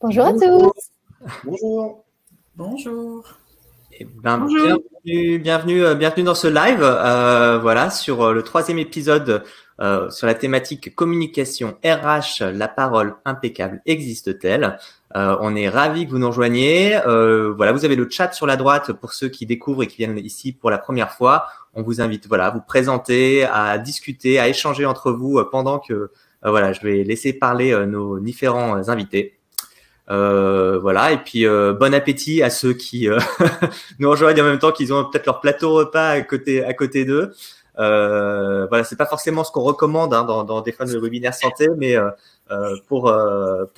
Bonjour à tous. Bonjour. Bonjour. Eh ben, bienvenue dans ce live. Voilà, sur le troisième épisode sur la thématique communication RH, la parole impeccable existe-t-elle? On est ravis que vous nous rejoigniez. Voilà, vous avez le chat sur la droite pour ceux qui découvrent et qui viennent ici pour la première fois. On vous invite, voilà, à vous présenter, à discuter, à échanger entre vous pendant que voilà, je vais laisser parler nos différents invités. Voilà, et puis bon appétit à ceux qui nous rejoignent en même temps, qu'ils ont peut-être leur plateau repas à côté d'eux. Voilà, c'est pas forcément ce qu'on recommande dans des fois de webinaires santé, mais pour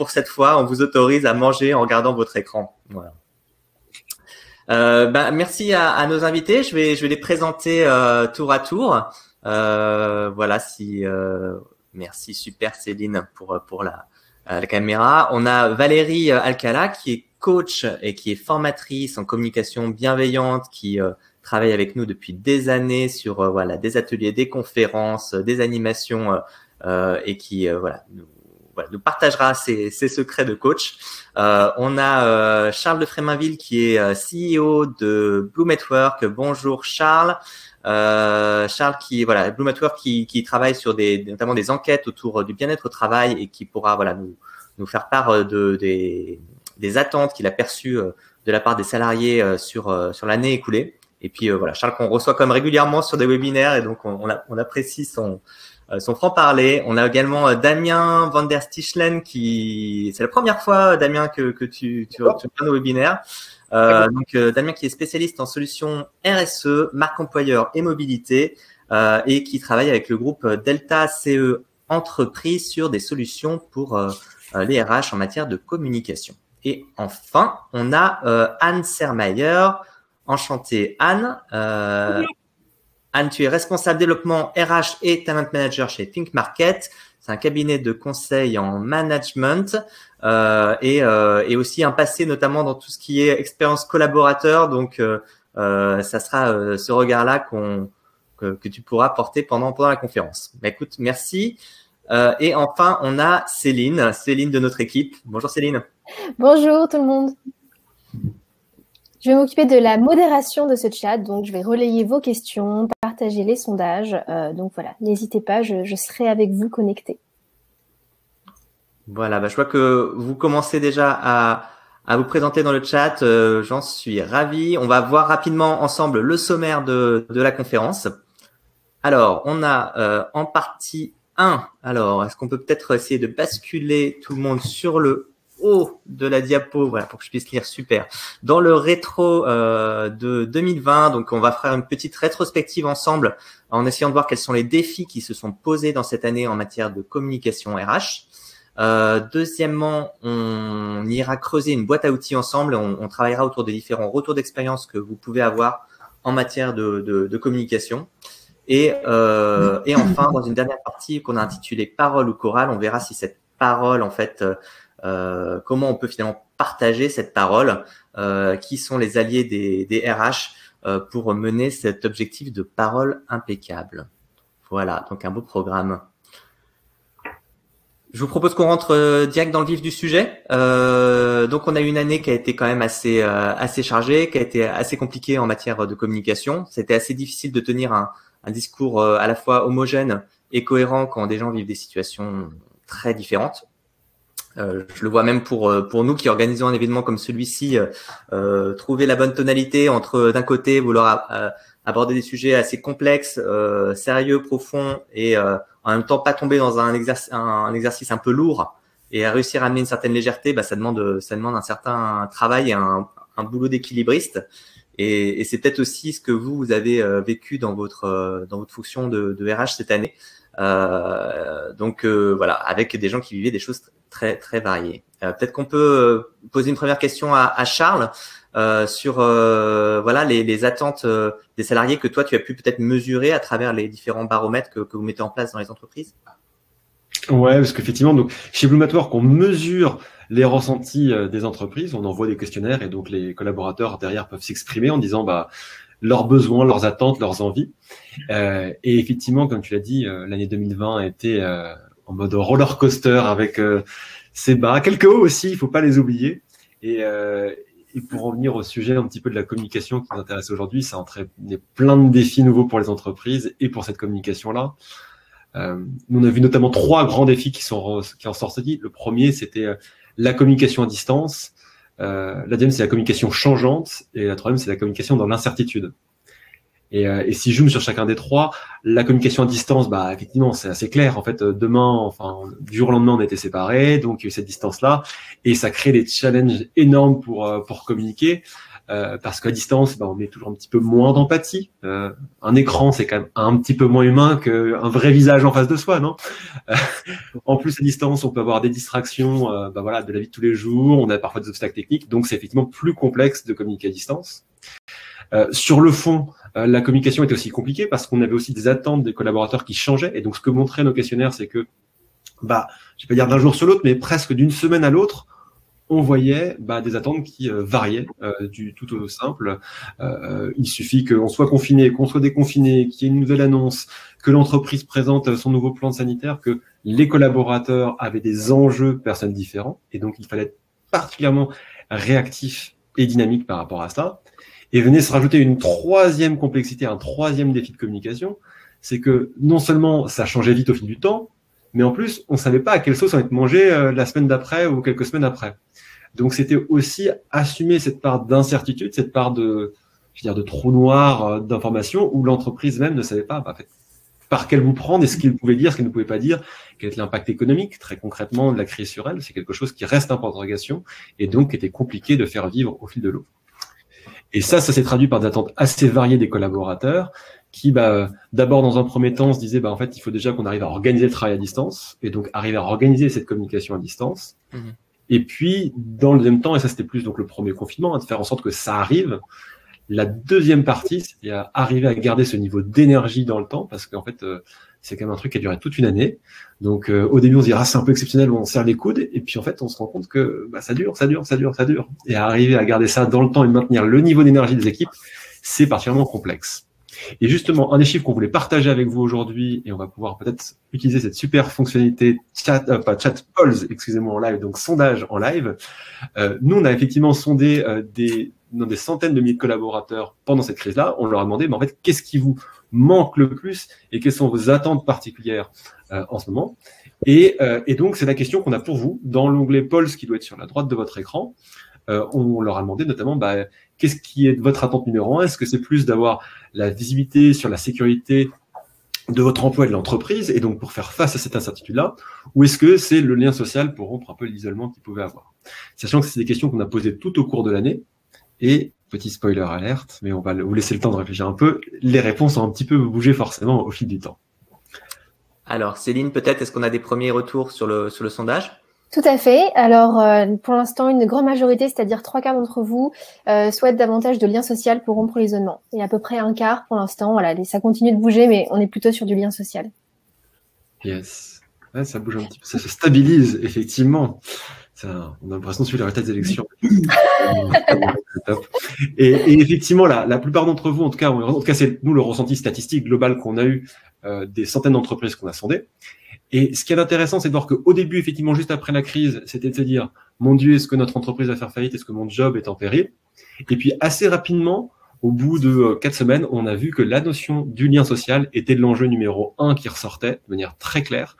cette fois, on vous autorise à manger en regardant votre écran. Voilà. Merci à nos invités. Je vais les présenter tour à tour. Voilà, merci, super Céline pour la caméra. On a Valérie Alcala qui est coach et qui est formatrice en communication bienveillante, qui travaille avec nous depuis des années sur voilà, des ateliers, des conférences, des animations et qui nous partagera ses secrets de coach. On a Charles de Fréminville qui est CEO de Bloom at Work. Bonjour Charles. Charles Bloom at Work qui travaille sur notamment des enquêtes autour du bien-être au travail et qui pourra nous faire part des attentes qu'il a perçues de la part des salariés sur l'année écoulée. Et puis voilà, Charles qu'on reçoit comme régulièrement sur des webinaires et donc on apprécie son franc-parler. On a également Damien van der Stichelen c'est la première fois Damien que tu viens au webinaire. Damien qui est spécialiste en solutions RSE, marque employeur et mobilité et qui travaille avec le groupe Delta CE Entreprise sur des solutions pour les RH en matière de communication. Et enfin, on a Anne Sermayer. Enchantée Anne. Anne, tu es responsable développement RH et talent manager chez Think Market. C'est un cabinet de conseil en management et aussi un passé notamment dans tout ce qui est expérience collaborateur. Donc, ça sera ce regard-là que tu pourras porter pendant la conférence. Écoute, merci. Et enfin, on a Céline de notre équipe. Bonjour Céline. Bonjour tout le monde. Je vais m'occuper de la modération de ce chat, donc je vais relayer vos questions, partager les sondages. Donc voilà, n'hésitez pas, je serai avec vous connecté. Voilà, je vois que vous commencez déjà à vous présenter dans le chat. J'en suis ravi. On va voir rapidement ensemble le sommaire de la conférence. Alors, on a en partie 1. Alors, est-ce qu'on peut peut-être essayer de basculer tout le monde sur le haut de la diapo, voilà, pour que je puisse lire, super. Dans le rétro de 2020, donc on va faire une petite rétrospective ensemble en essayant de voir quels sont les défis qui se sont posés dans cette année en matière de communication RH. Deuxièmement, on ira creuser une boîte à outils ensemble. On travaillera autour des différents retours d'expérience que vous pouvez avoir en matière de communication. Et enfin, dans une dernière partie qu'on a intitulée Parole ou chorale, on verra si cette parole, en fait, comment on peut finalement partager cette parole, qui sont les alliés des RH pour mener cet objectif de parole impeccable. Voilà, donc un beau programme. Je vous propose qu'on rentre direct dans le vif du sujet. Donc on a eu une année qui a été quand même assez chargée, qui a été assez compliquée en matière de communication. C'était assez difficile de tenir un discours à la fois homogène et cohérent quand des gens vivent des situations très différentes. Je le vois même pour nous qui organisons un événement comme celui-ci, trouver la bonne tonalité entre d'un côté vouloir aborder des sujets assez complexes, sérieux, profonds et en même temps pas tomber dans un exercice un peu lourd et à réussir à amener une certaine légèreté, ça demande un certain travail et un boulot d'équilibriste. Et c'est peut-être aussi ce que vous avez vécu dans votre fonction de RH cette année. Donc voilà, avec des gens qui vivaient des choses très très variées. Peut-être qu'on peut poser une première question à Charles sur voilà les attentes des salariés que toi tu as pu peut-être mesurer à travers les différents baromètres que vous mettez en place dans les entreprises. Ouais, parce qu'effectivement, donc chez Bloom at Work, on mesure les ressentis des entreprises, on envoie des questionnaires et donc les collaborateurs derrière peuvent s'exprimer en disant leurs besoins, leurs attentes, leurs envies. Et effectivement, comme tu l'as dit, l'année 2020 a été en mode roller coaster avec ses bas, quelques hauts aussi, il faut pas les oublier. Et pour en venir au sujet un petit peu de la communication qui nous intéresse aujourd'hui, ça entraîne plein de défis nouveaux pour les entreprises et pour cette communication-là. Nous, on a vu notamment 3 grands défis qui en sont sortis. Le premier, c'était la communication à distance. La deuxième, c'est la communication changeante. Et la troisième, c'est la communication dans l'incertitude. Et si je zoome sur chacun des 3, la communication à distance, bah effectivement, c'est assez clair. En fait, demain, enfin, du jour au lendemain, on était séparés, donc il y a eu cette distance-là, et ça crée des challenges énormes pour communiquer, parce qu'à distance, bah, on met toujours un petit peu moins d'empathie. Un écran, c'est quand même un petit peu moins humain qu'un vrai visage en face de soi, non? En plus, à distance, on peut avoir des distractions, bah voilà, de la vie de tous les jours. On a parfois des obstacles techniques, donc c'est effectivement plus complexe de communiquer à distance. Sur le fond, la communication était aussi compliquée parce qu'on avait aussi des attentes des collaborateurs qui changeaient. Et donc, ce que montraient nos questionnaires, c'est que, bah, je vais pas dire d'un jour sur l'autre, mais presque d'une semaine à l'autre, on voyait des attentes qui variaient du tout au simple. Il suffit qu'on soit confiné, qu'on soit déconfiné, qu'il y ait une nouvelle annonce, que l'entreprise présente son nouveau plan sanitaire, que les collaborateurs avaient des enjeux personnels différents. Et donc, il fallait être particulièrement réactif et dynamique par rapport à ça. Et venait se rajouter une 3e complexité, un 3e défi de communication, c'est que non seulement ça changeait vite au fil du temps, mais en plus, on savait pas à quelle sauce on allait être mangé la semaine d'après ou quelques semaines après. Donc, c'était aussi assumer cette part d'incertitude, cette part de trou noir d'informations où l'entreprise même ne savait pas, en fait, par quel bout prendre et ce qu'il pouvait dire, ce qu'il ne pouvait pas dire, quel était l'impact économique, très concrètement, de la crise sur elle. C'est quelque chose qui reste un point d'interrogation et donc qui était compliqué de faire vivre au fil de l'eau. Et ça s'est traduit par des attentes assez variées des collaborateurs qui, d'abord, dans un premier temps, se disaient, en fait, il faut déjà qu'on arrive à organiser le travail à distance et donc arriver à organiser cette communication à distance. Mmh. Et puis, dans le deuxième temps, et ça, c'était plus donc le premier confinement, de faire en sorte que ça arrive. La deuxième partie, c'est arriver à garder ce niveau d'énergie dans le temps parce qu'en fait, c'est quand même un truc qui a duré toute une année. Donc, au début, on se dit, c'est un peu exceptionnel, on serre les coudes. Et puis, en fait, on se rend compte que ça dure. Et arriver à garder ça dans le temps et maintenir le niveau d'énergie des équipes, c'est particulièrement complexe. Et justement, un des chiffres qu'on voulait partager avec vous aujourd'hui, et on va pouvoir peut-être utiliser cette super fonctionnalité chat polls, excusez-moi, en live, donc sondage en live. Nous, on a effectivement sondé des centaines de milliers de collaborateurs pendant cette crise-là. On leur a demandé, en fait, qu'est-ce qui vous manque le plus et quelles sont vos attentes particulières en ce moment. Et donc, c'est la question qu'on a pour vous dans l'onglet polls qui doit être sur la droite de votre écran. On leur a demandé notamment, qu'est-ce qui est votre attente numéro 1? Est-ce que c'est plus d'avoir la visibilité sur la sécurité de votre emploi et de l'entreprise, et donc pour faire face à cette incertitude-là, ou est-ce que c'est le lien social pour rompre un peu l'isolement qu'ils pouvaient avoir? Sachant que c'est des questions qu'on a posées tout au cours de l'année, et petit spoiler alerte, mais on va vous laisser le temps de réfléchir un peu, les réponses ont un petit peu bougé forcément au fil du temps. Alors Céline, peut-être, est-ce qu'on a des premiers retours sur le sondage? Tout à fait. Alors, pour l'instant, une grande majorité, c'est-à-dire 3/4 d'entre vous, souhaitent davantage de lien social pour rompre l'isolement. Et à peu près 1/4 pour l'instant. Voilà, ça continue de bouger, mais on est plutôt sur du lien social. Yes. Ouais, ça bouge un petit peu, ça se stabilise, effectivement. Ça, on a l'impression de suivre les résultats des élections. Et effectivement, la plupart d'entre vous, en tout cas, c'est nous le ressenti statistique global qu'on a eu des centaines d'entreprises qu'on a sondées. Et ce qui est intéressant, c'est de voir qu'au début, effectivement, juste après la crise, c'était de se dire, mon Dieu, est-ce que notre entreprise va faire faillite? Est-ce que mon job est en péril? Et puis, assez rapidement, au bout de 4 semaines, on a vu que la notion du lien social était l'enjeu numéro 1 qui ressortait de manière très claire.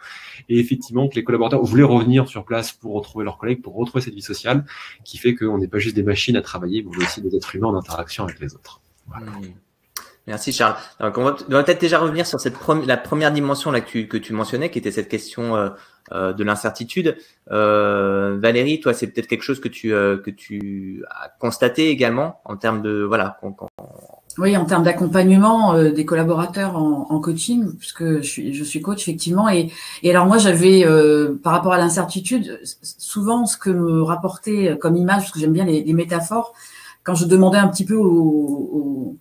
Et effectivement, que les collaborateurs voulaient revenir sur place pour retrouver leurs collègues, pour retrouver cette vie sociale, qui fait qu'on n'est pas juste des machines à travailler, mais aussi des êtres humains en interaction avec les autres. Voilà. Merci Charles. Donc on va peut-être déjà revenir sur la première dimension là que tu mentionnais, qui était cette question de l'incertitude. Valérie, toi, c'est peut-être quelque chose que tu as constaté également en termes de Oui, en termes d'accompagnement des collaborateurs en coaching, puisque je suis coach effectivement. Et alors moi, j'avais par rapport à l'incertitude, souvent ce que me rapportait comme image, parce que j'aime bien les métaphores, quand je demandais un petit peu aux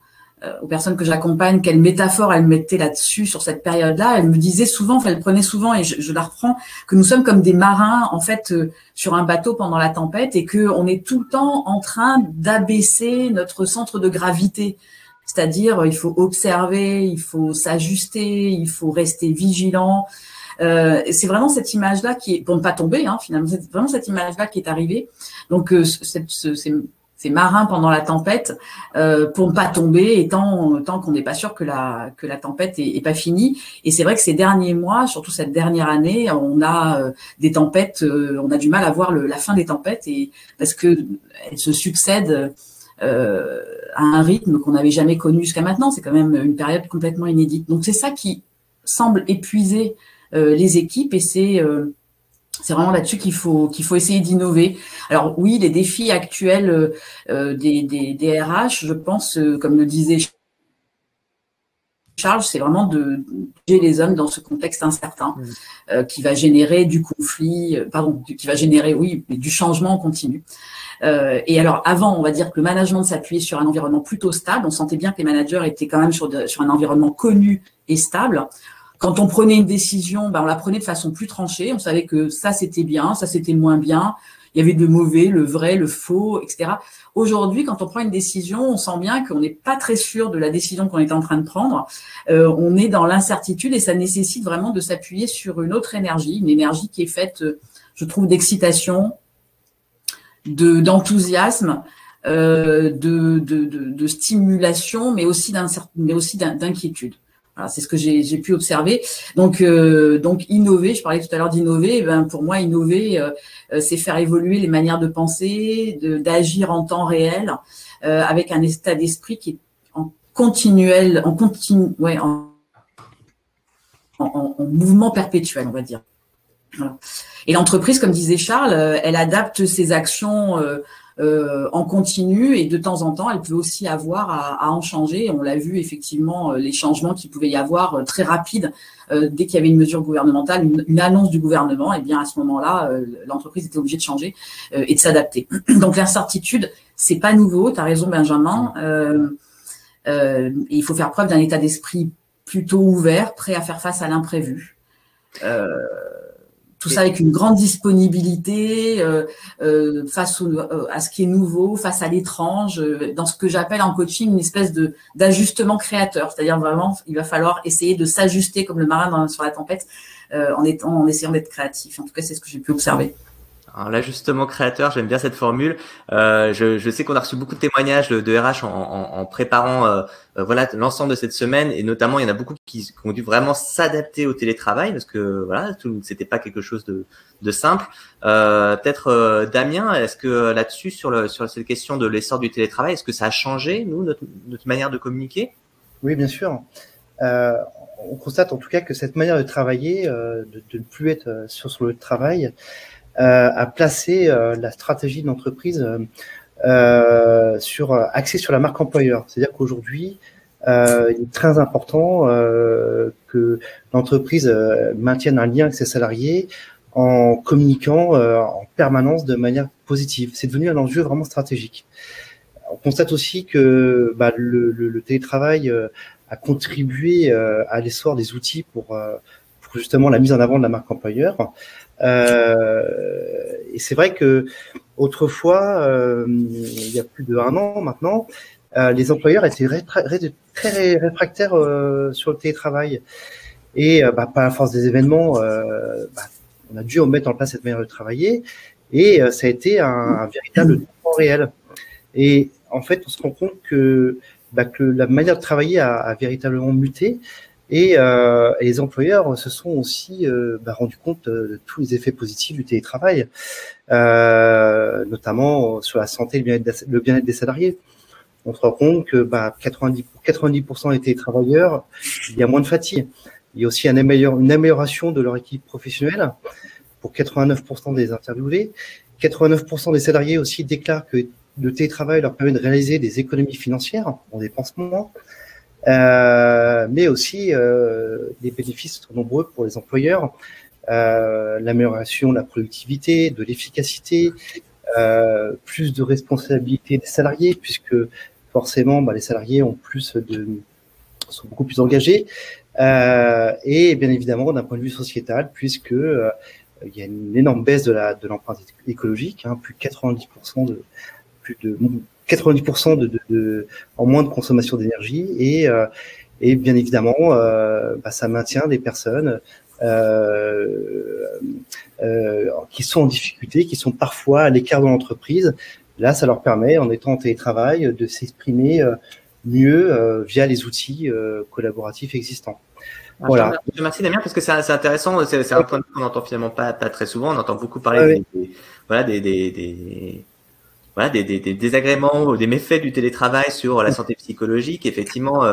personnes que j'accompagne, quelle métaphore elle mettait là-dessus, sur cette période-là, elle me disait souvent, elle prenait souvent, et je la reprends, que nous sommes comme des marins, en fait, sur un bateau pendant la tempête, et que on est tout le temps en train d'abaisser notre centre de gravité. C'est-à-dire, il faut observer, il faut s'ajuster, il faut rester vigilant. C'est vraiment cette image-là qui est, pour ne pas tomber, hein, finalement, c'est vraiment cette image-là qui est arrivée. Donc, ces marins pendant la tempête, pour ne pas tomber, et tant qu'on n'est pas sûr que la tempête est pas finie. Et c'est vrai que ces derniers mois, surtout cette dernière année, on a des tempêtes, on a du mal à voir la fin des tempêtes, et parce que elles se succèdent à un rythme qu'on n'avait jamais connu jusqu'à maintenant. C'est quand même une période complètement inédite. Donc c'est ça qui semble épuiser les équipes, et c'est vraiment là-dessus qu'il faut essayer d'innover. Alors oui, les défis actuels des RH, je pense, comme le disait Charles, c'est vraiment de gérer les hommes dans ce contexte incertain qui va générer du conflit, qui va générer, oui, du changement continu. Et alors avant, on va dire que le management s'appuyait sur un environnement plutôt stable. On sentait bien que les managers étaient quand même sur un environnement connu et stable. Quand on prenait une décision, on la prenait de façon plus tranchée. On savait que ça, c'était bien, ça, c'était moins bien. Il y avait le mauvais, le vrai, le faux, etc. Aujourd'hui, quand on prend une décision, on sent bien qu'on n'est pas très sûr de la décision qu'on est en train de prendre. On est dans l'incertitude, et ça nécessite vraiment de s'appuyer sur une autre énergie, une énergie qui est faite, je trouve, d'excitation, d'enthousiasme, de stimulation, mais aussi d'inquiétude. Voilà, c'est ce que j'ai pu observer. Donc innover, je parlais tout à l'heure d'innover, pour moi innover, c'est faire évoluer les manières de penser, d'agir en temps réel, avec un état d'esprit qui est en mouvement perpétuel, on va dire. Voilà. Et l'entreprise, comme disait Charles, elle adapte ses actions en continu, et de temps en temps, elle peut aussi avoir à en changer. On l'a vu effectivement, les changements qu'il pouvait y avoir très rapides dès qu'il y avait une mesure gouvernementale, une annonce du gouvernement. Et bien à ce moment-là, l'entreprise était obligée de changer et de s'adapter. Donc l'incertitude, c'est pas nouveau. Tu as raison, Benjamin. Il faut faire preuve d'un état d'esprit plutôt ouvert, prêt à faire face à l'imprévu. Tout ça avec une grande disponibilité face à ce qui est nouveau, face à l'étrange, dans ce que j'appelle en coaching une espèce d'ajustement créateur. C'est-à-dire vraiment, il va falloir essayer de s'ajuster comme le marin sur la tempête en essayant d'être créatif. En tout cas, c'est ce que j'ai pu observer. Alors, l'ajustement créateur, j'aime bien cette formule. Je sais qu'on a reçu beaucoup de témoignages de RH en préparant voilà l'ensemble de cette semaine, et notamment il y en a beaucoup qui ont dû vraiment s'adapter au télétravail, parce que voilà, c'était pas quelque chose de simple. Peut-être Damien, est-ce que là-dessus sur cette question de l'essor du télétravail, est-ce que ça a changé notre manière de communiquer? Oui, bien sûr. On constate en tout cas que cette manière de travailler, de ne plus être sur le lieu de travail, à placer la stratégie de l'entreprise axée sur la marque employeur. C'est-à-dire qu'aujourd'hui, il est très important que l'entreprise maintienne un lien avec ses salariés en communiquant en permanence de manière positive. C'est devenu un enjeu vraiment stratégique. On constate aussi que le télétravail a contribué à l'essor des outils pour justement la mise en avant de la marque employeur. Et c'est vrai que autrefois, il y a plus d'1 an maintenant, les employeurs étaient très réfractaires sur le télétravail. Et par la force des événements, on a dû mettre en place cette manière de travailler, et ça a été un véritable temps réel. Et en fait, on se rend compte que la manière de travailler a véritablement muté. Et les employeurs se sont aussi rendus compte de tous les effets positifs du télétravail, notamment sur la santé et le bien-être des salariés. On se rend compte que 90% des télétravailleurs, il y a moins de fatigue. Il y a aussi une amélioration de leur équipe professionnelle pour 89% des interviewés. 89% des salariés aussi déclarent que le télétravail leur permet de réaliser des économies financières en dépensement. Mais aussi des bénéfices sont nombreux pour les employeurs, l'amélioration de la productivité, de l'efficacité, plus de responsabilité des salariés, puisque forcément les salariés sont beaucoup plus engagés, et bien évidemment d'un point de vue sociétal, puisque il y a une énorme baisse de l'empreinte écologique, plus de 90% en moins de consommation d'énergie, et bien évidemment ça maintient des personnes qui sont en difficulté, qui sont parfois à l'écart de l'entreprise. Là, ça leur permet, en étant en télétravail, de s'exprimer mieux via les outils collaboratifs existants. Voilà. Merci Damien, parce que c'est intéressant, c'est un point de vue qu'on n'entend finalement pas très souvent. On entend beaucoup parler des désagréments ou des méfaits du télétravail sur la santé psychologique. Effectivement,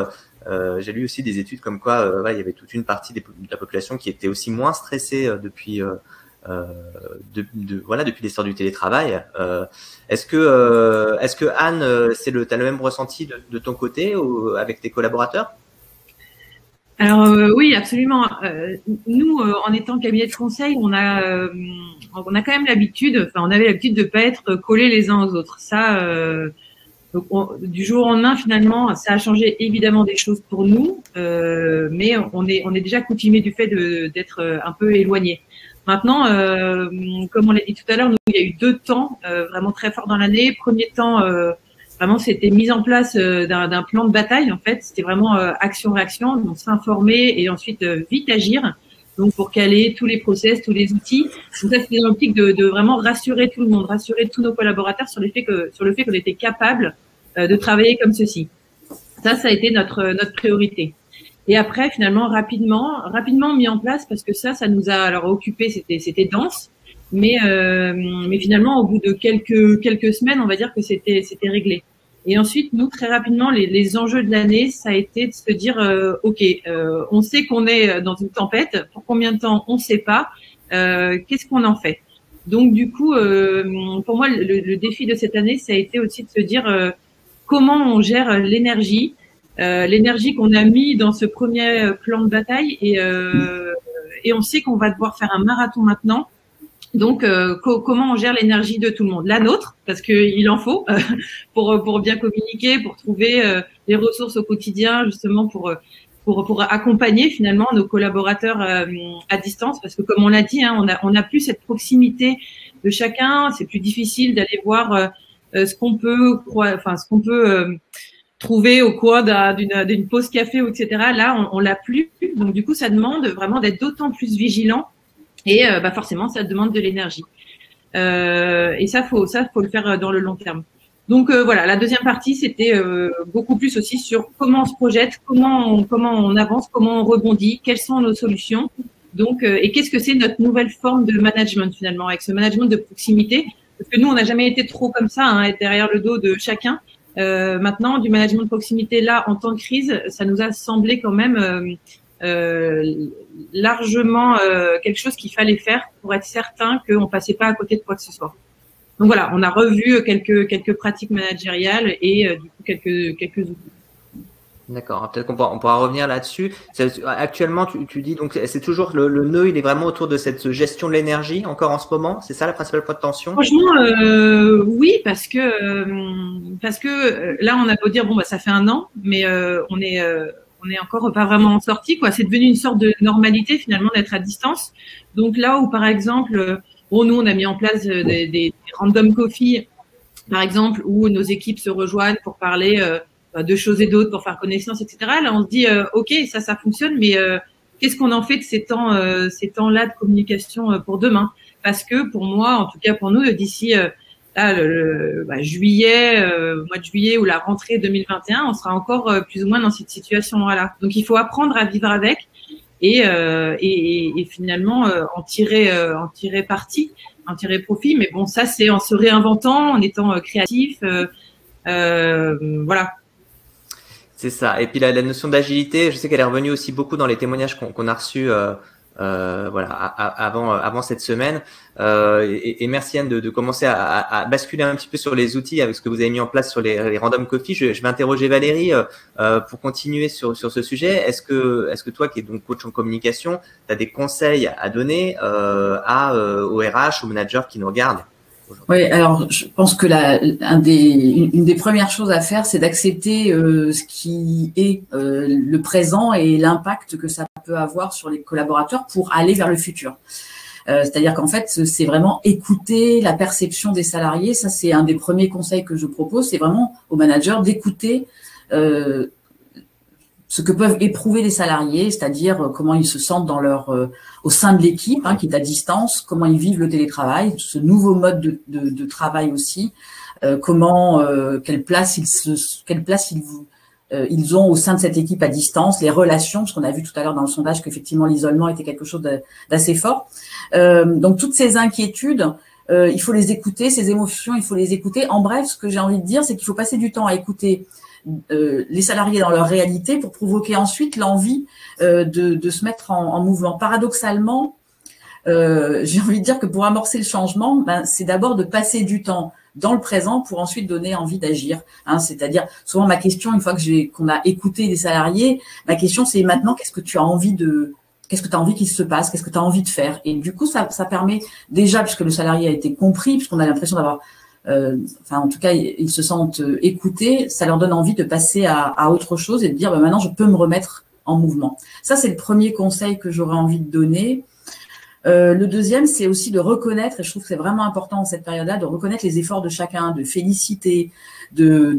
j'ai lu aussi des études comme quoi il y avait toute une partie de la population qui était aussi moins stressée depuis l'essor du télétravail. Est-ce que Anne, t'as le même ressenti de ton côté ou avec tes collaborateurs? Alors oui, absolument. Nous, en étant cabinet de conseil, on a quand même l'habitude, on avait l'habitude de pas être collés les uns aux autres. Ça, donc du jour au lendemain, finalement, ça a changé évidemment des choses pour nous, mais on est déjà coutumé du fait d'être un peu éloignés. Maintenant, comme on l'a dit tout à l'heure, nous, il y a eu 2 temps vraiment très forts dans l'année. Premier temps, vraiment, c'était mise en place d'un plan de bataille, en fait. C'était vraiment action-réaction, donc s'informer et ensuite vite agir. Donc, pour caler tous les process, tous les outils. Donc, ça, c'était dans l'optique de vraiment rassurer tout le monde, rassurer tous nos collaborateurs sur le fait qu'on était capable de travailler comme ceci. Ça a été notre priorité. Et après, finalement, rapidement mis en place, parce que ça nous a alors occupé, c'était dense. Mais finalement, au bout de quelques semaines, on va dire que c'était réglé. Et ensuite, nous, très rapidement, les enjeux de l'année, ça a été de se dire, on sait qu'on est dans une tempête. Pour combien de temps, on ne sait pas. Qu'est-ce qu'on en fait? Donc, du coup, pour moi, le défi de cette année, ça a été aussi de se dire comment on gère l'énergie qu'on a mis dans ce premier plan de bataille. Et on sait qu'on va devoir faire un marathon maintenant. Donc, comment on gère l'énergie de tout le monde? La nôtre, parce qu'il en faut pour bien communiquer, pour trouver les ressources au quotidien, justement pour accompagner finalement nos collaborateurs à distance, parce que comme on l'a dit, on a plus cette proximité de chacun. C'est plus difficile d'aller voir ce qu'on peut trouver au coin d'une pause café, etc. Là, on l'a plus. Donc, du coup, ça demande vraiment d'être d'autant plus vigilant. Et forcément, ça demande de l'énergie. Et ça, faut le faire dans le long terme. Donc voilà, la deuxième partie, c'était beaucoup plus aussi sur comment on se projette, comment on avance, comment on rebondit, quelles sont nos solutions. Donc, et qu'est-ce que c'est notre nouvelle forme de management finalement, avec ce management de proximité, parce que nous, on n'a jamais été trop comme ça, être derrière le dos de chacun. Maintenant, du management de proximité là, en temps de crise, ça nous a semblé quand même largement quelque chose qu'il fallait faire pour être certain qu'on passait pas à côté de quoi que ce soit. Donc voilà, on a revu quelques pratiques managériales et du coup quelques outils. D'accord, peut-être qu'on pourra revenir là-dessus. Actuellement, tu dis donc c'est toujours le nœud, il est vraiment autour de cette gestion de l'énergie encore en ce moment. C'est ça la principale point de tension? Franchement, oui, parce que là on a beau dire ça fait 1 an, mais on est encore pas vraiment sorti, quoi. C'est devenu une sorte de normalité finalement d'être à distance. Donc là où par exemple, nous on a mis en place des random coffee, par exemple, où nos équipes se rejoignent pour parler de choses et d'autres, pour faire connaissance, etc. Là on se dit ok, ça fonctionne, mais qu'est-ce qu'on en fait de ces temps-là de communication pour demain? Parce que pour moi, en tout cas pour nous, d'ici là, mois de juillet ou la rentrée 2021, on sera encore plus ou moins dans cette situation-là. Donc, il faut apprendre à vivre avec et finalement en tirer parti, en tirer profit. Mais bon, ça, c'est en se réinventant, en étant créatif. Voilà. C'est ça. Et puis la notion d'agilité, je sais qu'elle est revenue aussi beaucoup dans les témoignages qu'on a reçus avant cette semaine. Et merci Anne de commencer à basculer un petit peu sur les outils avec ce que vous avez mis en place sur les random coffee. Je vais interroger Valérie pour continuer sur ce sujet. Est-ce que toi qui es donc coach en communication, tu as des conseils à donner aux RH, aux managers qui nous regardent? Oui, alors je pense que une des premières choses à faire, c'est d'accepter ce qui est le présent et l'impact que ça peut avoir sur les collaborateurs pour aller vers le futur. C'est-à-dire qu'en fait, c'est vraiment écouter la perception des salariés. Ça, c'est un des premiers conseils que je propose. C'est vraiment aux managers d'écouter ce que peuvent éprouver les salariés, c'est-à-dire comment ils se sentent dans au sein de l'équipe, qui est à distance, comment ils vivent le télétravail, ce nouveau mode de travail aussi, quelle place ils ont au sein de cette équipe à distance, les relations, parce qu'on a vu tout à l'heure dans le sondage qu'effectivement l'isolement était quelque chose d'assez fort. Donc toutes ces inquiétudes, il faut les écouter, ces émotions, il faut les écouter. En bref, ce que j'ai envie de dire, c'est qu'il faut passer du temps à écouter les salariés dans leur réalité pour provoquer ensuite l'envie de se mettre en mouvement. Paradoxalement, j'ai envie de dire que pour amorcer le changement, c'est d'abord de passer du temps dans le présent pour ensuite donner envie d'agir. C'est-à-dire, souvent ma question, une fois qu'on a écouté les salariés, ma question c'est maintenant, qu'est-ce que tu as envie qu'il se passe, qu'est-ce que tu as envie de faire? Et du coup, ça permet déjà, puisque le salarié a été compris, puisqu'on a l'impression d'avoir en tout cas, ils se sentent écoutés, ça leur donne envie de passer à autre chose et de dire maintenant je peux me remettre en mouvement. Ça, c'est le premier conseil que j'aurais envie de donner. Le deuxième, c'est aussi de reconnaître, et je trouve que c'est vraiment important en cette période-là, de reconnaître les efforts de chacun, de féliciter, de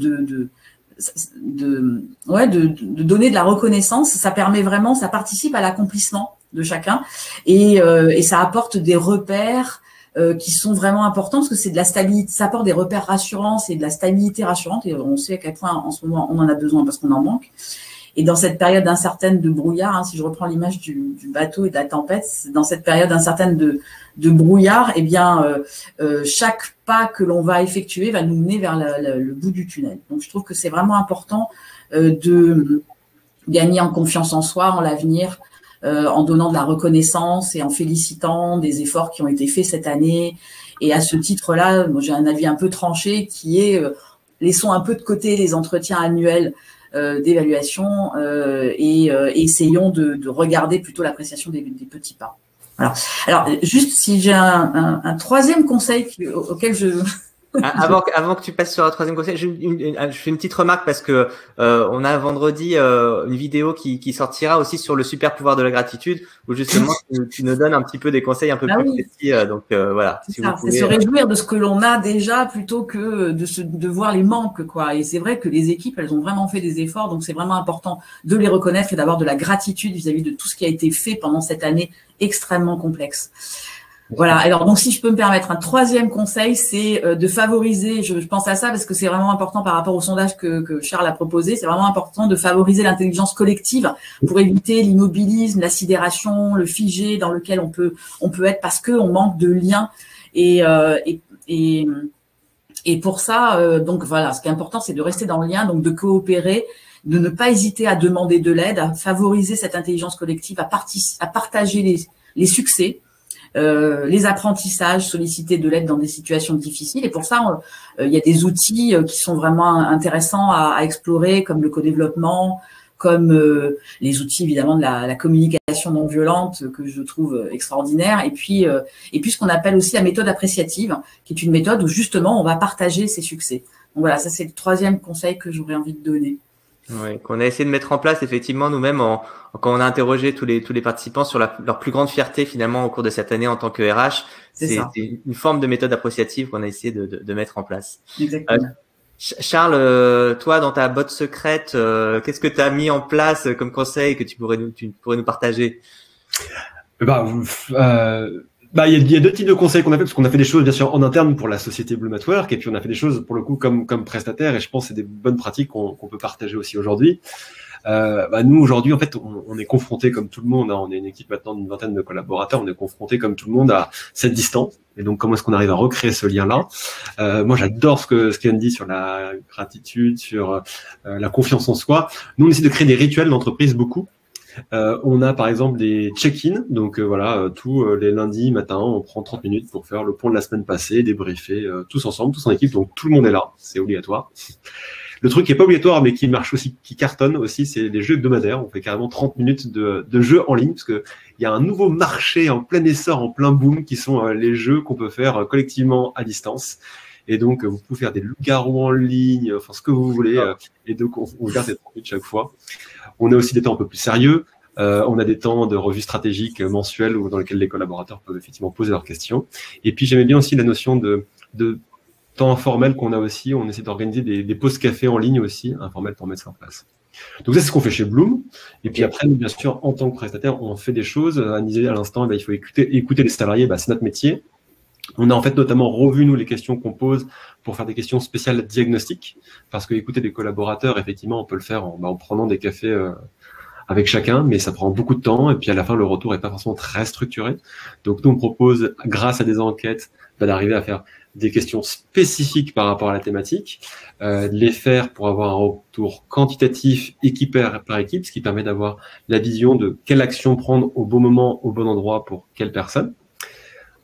donner de la reconnaissance. Ça permet vraiment, ça participe à l'accomplissement de chacun et ça apporte des repères qui sont vraiment importants parce que c'est de la stabilité, ça apporte des repères rassurants, c'est de la stabilité rassurante et on sait à quel point en ce moment on en a besoin parce qu'on en manque. Et dans cette période incertaine de brouillard, si je reprends l'image du bateau et de la tempête, dans cette période incertaine de brouillard, eh bien chaque pas que l'on va effectuer va nous mener vers le bout du tunnel. Donc je trouve que c'est vraiment important de gagner en confiance en soi, en l'avenir, en donnant de la reconnaissance et en félicitant des efforts qui ont été faits cette année. Et à ce titre-là, moi, j'ai un avis un peu tranché qui est laissons un peu de côté les entretiens annuels d'évaluation et essayons de regarder plutôt l'appréciation des petits pas. Voilà. Alors, juste si j'ai un troisième conseil auquel Avant que tu passes sur le troisième conseil, je fais une petite remarque parce que on a vendredi une vidéo qui sortira aussi sur le super pouvoir de la gratitude où justement tu nous donnes un petit peu des conseils un peu plus précis. Donc voilà. C'est se réjouir de ce que l'on a déjà plutôt que de voir les manques, quoi. Et c'est vrai que les équipes, elles ont vraiment fait des efforts, donc c'est vraiment important de les reconnaître et d'avoir de la gratitude vis-à-vis de tout ce qui a été fait pendant cette année extrêmement complexe. Voilà. Alors, donc, si je peux me permettre, un troisième conseil, c'est de favoriser, je pense à ça parce que c'est vraiment important par rapport au sondage que Charles a proposé, c'est vraiment important de favoriser l'intelligence collective pour éviter l'immobilisme, la sidération, le figé dans lequel on peut être parce que on manque de liens et pour ça, donc voilà, ce qui est important, c'est de rester dans le lien, donc de coopérer, de ne pas hésiter à demander de l'aide, à favoriser cette intelligence collective, à partager les succès, les apprentissages, solliciter de l'aide dans des situations difficiles. Et pour ça, il y a des outils qui sont vraiment intéressants à explorer, comme le co-développement, comme les outils évidemment de la communication non violente que je trouve extraordinaire. Et puis ce qu'on appelle aussi la méthode appréciative, qui est une méthode où justement on va partager ses succès. Donc voilà, ça c'est le troisième conseil que j'aurais envie de donner. Oui, qu'on a essayé de mettre en place effectivement nous-mêmes quand on a interrogé tous les participants sur leur plus grande fierté finalement au cours de cette année en tant que RH. C'est une forme de méthode appréciative qu'on a essayé de mettre en place. Exactement. Charles, toi dans ta botte secrète, qu'est-ce que tu as mis en place comme conseil que tu pourrais nous partager? Il y a deux types de conseils qu'on a fait, parce qu'on a fait des choses bien sûr en interne pour la société Blumatwork, et puis on a fait des choses pour le coup comme prestataire, et je pense que c'est des bonnes pratiques qu'on peut partager aussi aujourd'hui. Nous aujourd'hui en fait on est confronté comme tout le monde, on est une équipe maintenant d'une vingtaine de collaborateurs, on est confronté comme tout le monde à cette distance, et donc comment est-ce qu'on arrive à recréer ce lien-là? Moi j'adore ce qu'Anne dit sur la gratitude, sur la confiance en soi. Nous on essaie de créer des rituels d'entreprise beaucoup. On a par exemple des check-in, donc tous les lundis matin, on prend 30 minutes pour faire le point de la semaine passée, débriefer tous ensemble, tous en équipe, donc tout le monde est là, c'est obligatoire. Le truc qui est pas obligatoire mais qui marche aussi, qui cartonne aussi, c'est les jeux hebdomadaires. On fait carrément 30 minutes de jeux en ligne parce que il y a un nouveau marché en plein essor, en plein boom, qui sont les jeux qu'on peut faire collectivement à distance. Et donc, vous pouvez faire des loups-garous en ligne, enfin ce que vous voulez. Et donc, on garde des 30 minutes chaque fois. On a aussi des temps un peu plus sérieux. On a des temps de revue stratégique mensuelle dans lesquels les collaborateurs peuvent effectivement poser leurs questions. Et puis, j'aimais bien aussi la notion de temps informel qu'on a aussi. On essaie d'organiser des pauses café en ligne aussi, informelles, pour mettre ça en place. Donc ça, c'est ce qu'on fait chez Bloom. Et puis après, nous, bien sûr, en tant que prestataire, on fait des choses. Anne disait à l'instant, il faut écouter les salariés, c'est notre métier. On a en fait notamment revu, nous, les questions qu'on pose pour faire des questions spéciales diagnostiques, parce que écouter des collaborateurs, effectivement, on peut le faire en prenant des cafés avec chacun, mais ça prend beaucoup de temps, et puis à la fin, le retour est pas forcément très structuré. Donc nous, on propose, grâce à des enquêtes, d'arriver à faire des questions spécifiques par rapport à la thématique, de les faire pour avoir un retour quantitatif équipe par équipe, ce qui permet d'avoir la vision de quelle action prendre au bon moment, au bon endroit pour quelle personne.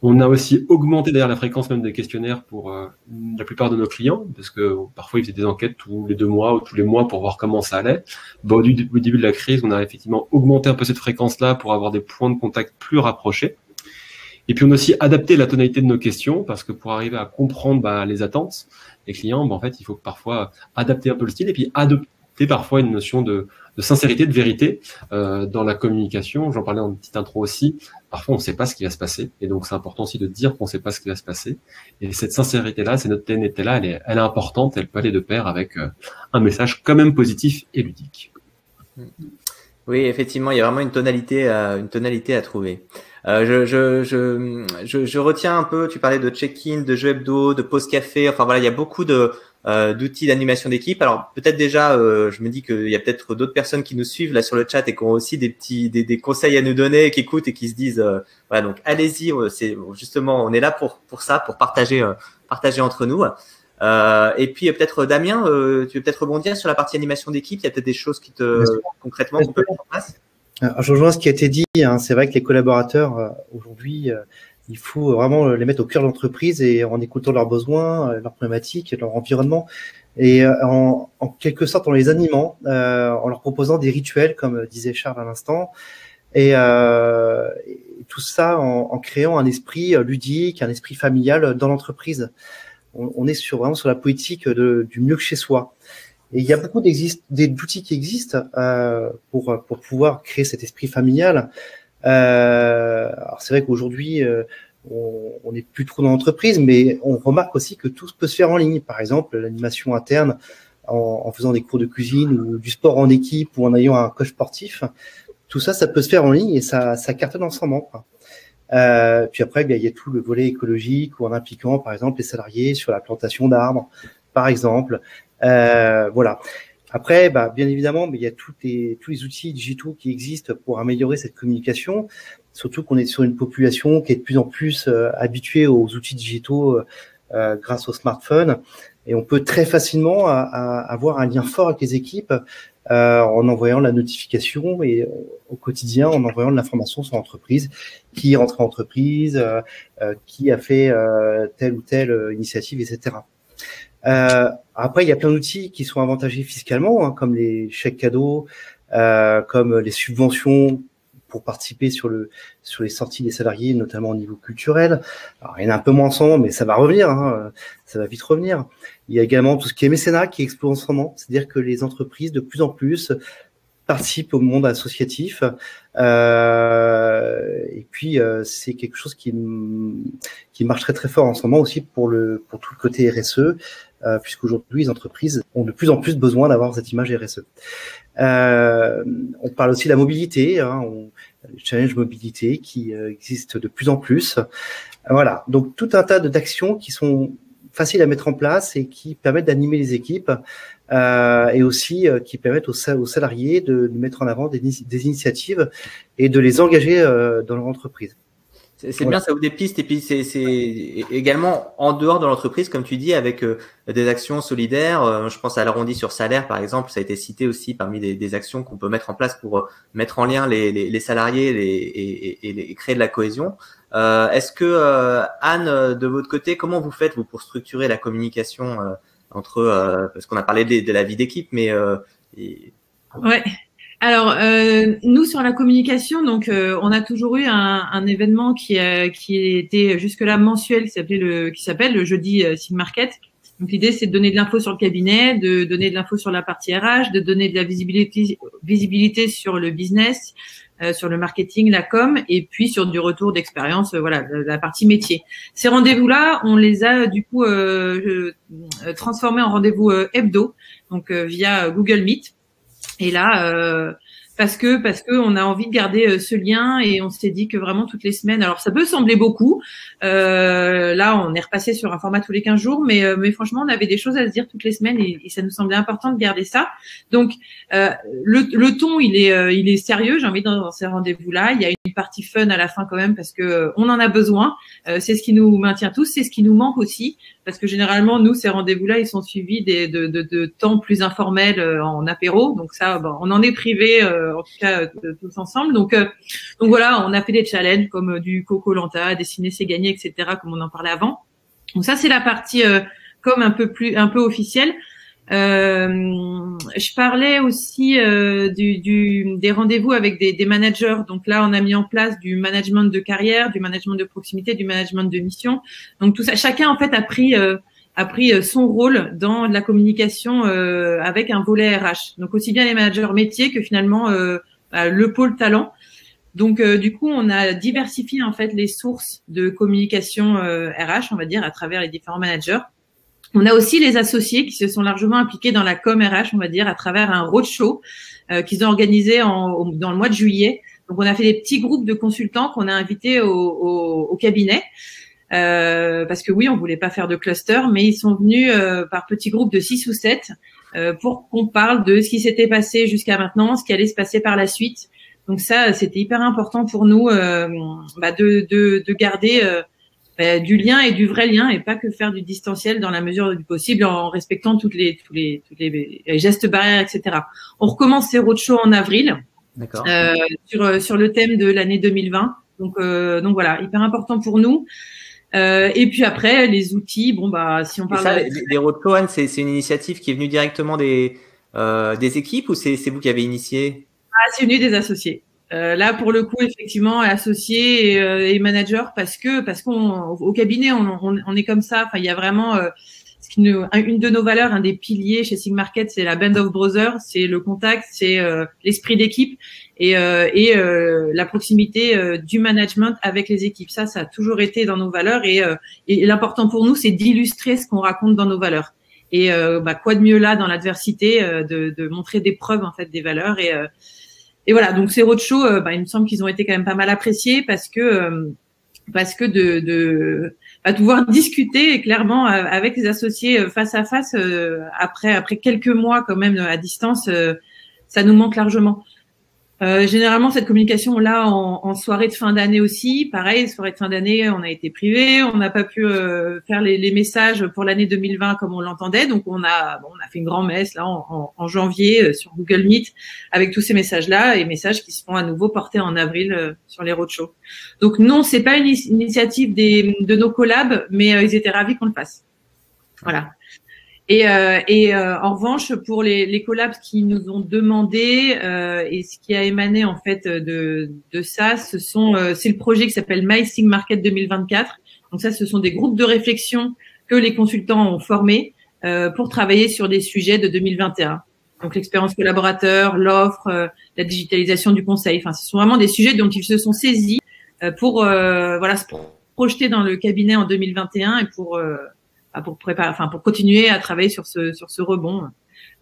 On a aussi augmenté d'ailleurs la fréquence même des questionnaires pour la plupart de nos clients, parce que parfois ils faisaient des enquêtes tous les 2 mois ou tous les mois pour voir comment ça allait. Au début de la crise, on a effectivement augmenté un peu cette fréquence-là pour avoir des points de contact plus rapprochés. Et puis on a aussi adapté la tonalité de nos questions, parce que pour arriver à comprendre les attentes des clients, en fait, il faut parfois adapter un peu le style et puis adopter parfois une notion de sincérité, de vérité dans la communication. J'en parlais en petite intro aussi. Parfois, on ne sait pas ce qui va se passer. Et donc, c'est important aussi de dire qu'on ne sait pas ce qui va se passer. Et cette sincérité-là, cette honnêteté-là, elle est importante. Elle peut aller de pair avec un message quand même positif et ludique. Oui, effectivement, il y a vraiment une tonalité à trouver. Je retiens un peu, tu parlais de check-in, de jeux hebdo, de pause café. Enfin voilà, il y a beaucoup d'outils d'animation d'équipe. Alors peut-être déjà, je me dis qu'il y a peut-être d'autres personnes qui nous suivent là sur le chat et qui ont aussi des conseils à nous donner, qui écoutent et qui se disent voilà, donc allez-y, c'est justement, on est là pour ça, pour partager entre nous. Et puis peut-être Damien, tu veux peut-être rebondir sur la partie animation d'équipe. Il y a peut-être des choses qui concrètement qu'on peut mettre en place. Alors, je rejoins ce qui a été dit. C'est vrai que les collaborateurs aujourd'hui, il faut vraiment les mettre au cœur de l'entreprise et en écoutant leurs besoins, leurs problématiques, leur environnement, et en quelque sorte en les animant, en leur proposant des rituels, comme disait Charles à l'instant, et tout ça en créant un esprit ludique, un esprit familial dans l'entreprise. On est vraiment sur la politique du mieux que chez soi. Et il y a beaucoup d'outils qui existent pour pouvoir créer cet esprit familial. Alors c'est vrai qu'aujourd'hui, on n'est plus trop dans l'entreprise, mais on remarque aussi que tout peut se faire en ligne. Par exemple, l'animation interne en faisant des cours de cuisine ou du sport en équipe ou en ayant un coach sportif. Tout ça, ça peut se faire en ligne et ça cartonne en ce moment. Puis après, il y a tout le volet écologique ou en impliquant, par exemple, les salariés sur la plantation d'arbres, par exemple. Voilà. Après, bien évidemment, mais il y a tous les outils digitaux qui existent pour améliorer cette communication. Surtout qu'on est sur une population qui est de plus en plus habituée aux outils digitaux grâce au smartphone, et on peut très facilement avoir un lien fort avec les équipes en envoyant la notification et au quotidien en envoyant de l'information sur l'entreprise, qui est rentré en entreprise, qui a fait telle ou telle initiative, etc. Après, il y a plein d'outils qui sont avantagés fiscalement, comme les chèques cadeaux, comme les subventions pour participer sur les sorties des salariés, notamment au niveau culturel. Alors, il y en a un peu moins en ce moment, mais ça va revenir, ça va vite revenir. Il y a également tout ce qui est mécénat qui explose en ce moment, c'est-à-dire que les entreprises de plus en plus participent au monde associatif, et puis c'est quelque chose qui marche très très fort en ce moment aussi pour tout le côté RSE, puisqu'aujourd'hui les entreprises ont de plus en plus besoin d'avoir cette image RSE. On parle aussi de la mobilité, le challenge mobilité qui existe de plus en plus. Voilà, donc tout un tas d'actions qui sont faciles à mettre en place et qui permettent d'animer les équipes, et aussi qui permettent aux salariés de mettre en avant des initiatives et de les engager dans leur entreprise. C'est bien, ça ouvre des pistes, et puis c'est également en dehors de l'entreprise, comme tu dis, avec des actions solidaires. Je pense à l'arrondi sur salaire, par exemple, ça a été cité aussi parmi des actions qu'on peut mettre en place pour mettre en lien les salariés et créer de la cohésion. Est-ce que Anne, de votre côté, comment vous faites pour structurer la communication entre parce qu'on a parlé de la vie d'équipe, mais ouais. Alors nous sur la communication, donc on a toujours eu un événement qui était jusque-là mensuel, qui s'appelle le jeudi Sig Market. Donc l'idée c'est de donner de l'info sur le cabinet, de donner de l'info sur la partie RH, de donner de la visibilité sur le business, sur le marketing, la com, et puis sur du retour d'expérience, voilà, la partie métier. Ces rendez-vous-là, on les a du coup transformés en rendez-vous hebdo, donc via Google Meet. Et là, parce que on a envie de garder ce lien et on s'est dit que vraiment toutes les semaines. Alors ça peut sembler beaucoup. Là, on est repassé sur un format tous les 15 jours, mais franchement, on avait des choses à se dire toutes les semaines et ça nous semblait important de garder ça. Donc le ton, il est sérieux. J'ai envie dans ces rendez-vous-là. Il y a une partie fun à la fin quand même parce que on en a besoin. C'est ce qui nous maintient tous. C'est ce qui nous manque aussi parce que généralement nous ces rendez-vous-là, ils sont suivis de temps plus informels en apéro. Donc ça, bon, on en est privé. En tout cas tous ensemble. Donc voilà, on a fait des challenges comme du Koh-Lanta, dessiner c'est gagner, etc. comme on en parlait avant. Donc ça c'est la partie comme un peu officielle. Je parlais aussi des rendez-vous avec des managers. Donc là on a mis en place du management de carrière, du management de proximité, du management de mission. Donc tout ça, chacun en fait a pris son rôle dans la communication avec un volet RH. Donc aussi bien les managers métiers que finalement le pôle talent. Donc du coup, on a diversifié en fait les sources de communication RH, on va dire, à travers les différents managers. On a aussi les associés qui se sont largement impliqués dans la com RH, on va dire, à travers un roadshow qu'ils ont organisé dans le mois de juillet. Donc on a fait des petits groupes de consultants qu'on a invités au cabinet. Parce que oui, on voulait pas faire de cluster, mais ils sont venus par petits groupes de 6 ou 7 pour qu'on parle de ce qui s'était passé jusqu'à maintenant, ce qui allait se passer par la suite. Donc ça, c'était hyper important pour nous de garder du lien et du vrai lien et pas que faire du distanciel dans la mesure du possible en respectant tous les gestes barrières, etc. On recommence ces roadshows en avril. D'accord. Sur le thème de l'année 2020. Donc voilà, hyper important pour nous. Et puis après, les outils, si on parle... Ça, les roadshows, Anne, c'est une initiative qui est venue directement des équipes ou c'est vous qui avez initié? C'est venu des associés. Là, pour le coup, effectivement, associés et managers, parce qu'on au cabinet, on est comme ça. Enfin, il y a vraiment une de nos valeurs, un des piliers chez Sigmarket, c'est la Band of Brothers, c'est le contact, c'est l'esprit d'équipe et la proximité du management avec les équipes. Ça a toujours été dans nos valeurs et l'important pour nous, c'est d'illustrer ce qu'on raconte dans nos valeurs. Et quoi de mieux là dans l'adversité de montrer des preuves en fait des valeurs et voilà. Donc ces roadshows, il me semble qu'ils ont été quand même pas mal appréciés parce que de pouvoir discuter clairement avec les associés face à face après quelques mois quand même à distance, ça nous manque largement. Généralement cette communication là en soirée de fin d'année aussi, pareil, soirée de fin d'année, on a été privé, on n'a pas pu faire les messages pour l'année 2020 comme on l'entendait, donc on a fait une grande messe là en janvier sur Google Meet avec tous ces messages là et messages qui seront à nouveau portés en avril sur les roadshows. Donc non, c'est pas une initiative de nos collabs, mais ils étaient ravis qu'on le fasse. Voilà. Et en revanche, pour les collabs qui nous ont demandé et ce qui a émané en fait de ça, c'est le projet qui s'appelle My Sigmarket 2024. Donc ça, ce sont des groupes de réflexion que les consultants ont formés pour travailler sur des sujets de 2021. Donc l'expérience collaborateur, l'offre, la digitalisation du conseil. Enfin, ce sont vraiment des sujets dont ils se sont saisis pour se projeter dans le cabinet en 2021 et pour préparer, pour continuer à travailler sur ce rebond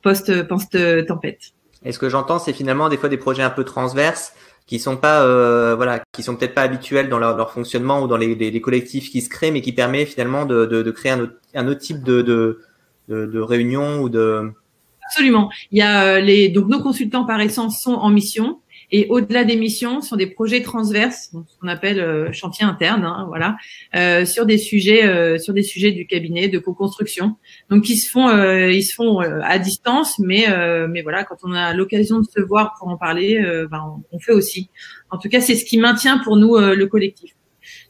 post-tempête. Et ce que j'entends, c'est finalement des fois des projets un peu transverses qui sont pas, qui sont peut-être pas habituels dans leur fonctionnement ou dans les collectifs qui se créent, mais qui permet finalement de créer un autre type de réunion ou de. Absolument. Il y a donc nos consultants par essence sont en mission. Et au-delà des missions, sont des projets transverses, ce qu'on appelle chantier interne, sur des sujets du cabinet de co-construction. Donc ils se font à distance, mais voilà, quand on a l'occasion de se voir pour en parler, on fait aussi. En tout cas, c'est ce qui maintient pour nous le collectif.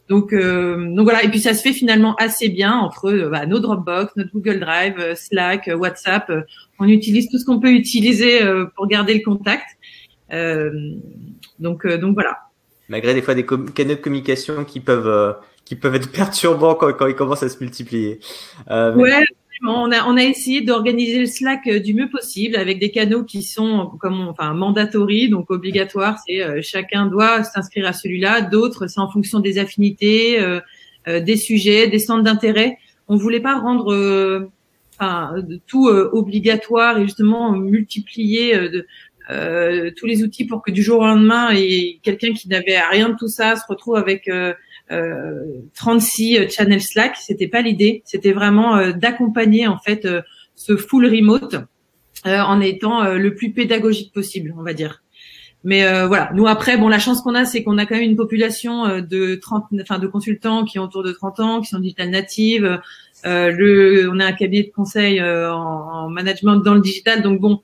Donc voilà, et puis ça se fait finalement assez bien entre nos Dropbox, notre Google Drive, Slack, WhatsApp. On utilise tout ce qu'on peut utiliser pour garder le contact. Donc voilà. Malgré des fois des canaux de communication qui peuvent être perturbants quand ils commencent à se multiplier. Ouais, on a essayé d'organiser le Slack du mieux possible avec des canaux qui sont mandatory, donc obligatoires. C'est chacun doit s'inscrire à celui-là. D'autres, c'est en fonction des affinités, des sujets, des centres d'intérêt. On voulait pas rendre tout obligatoire et justement multiplier tous les outils pour que du jour au lendemain, et quelqu'un qui n'avait rien de tout ça se retrouve avec 36 channels Slack. C'était pas l'idée. C'était vraiment d'accompagner en fait ce full remote en étant le plus pédagogique possible, on va dire. Mais voilà, nous après, bon, la chance qu'on a, c'est qu'on a quand même une population de consultants qui ont autour de 30 ans, qui sont digital natives. On a un cabinet de conseil en management dans le digital, donc bon,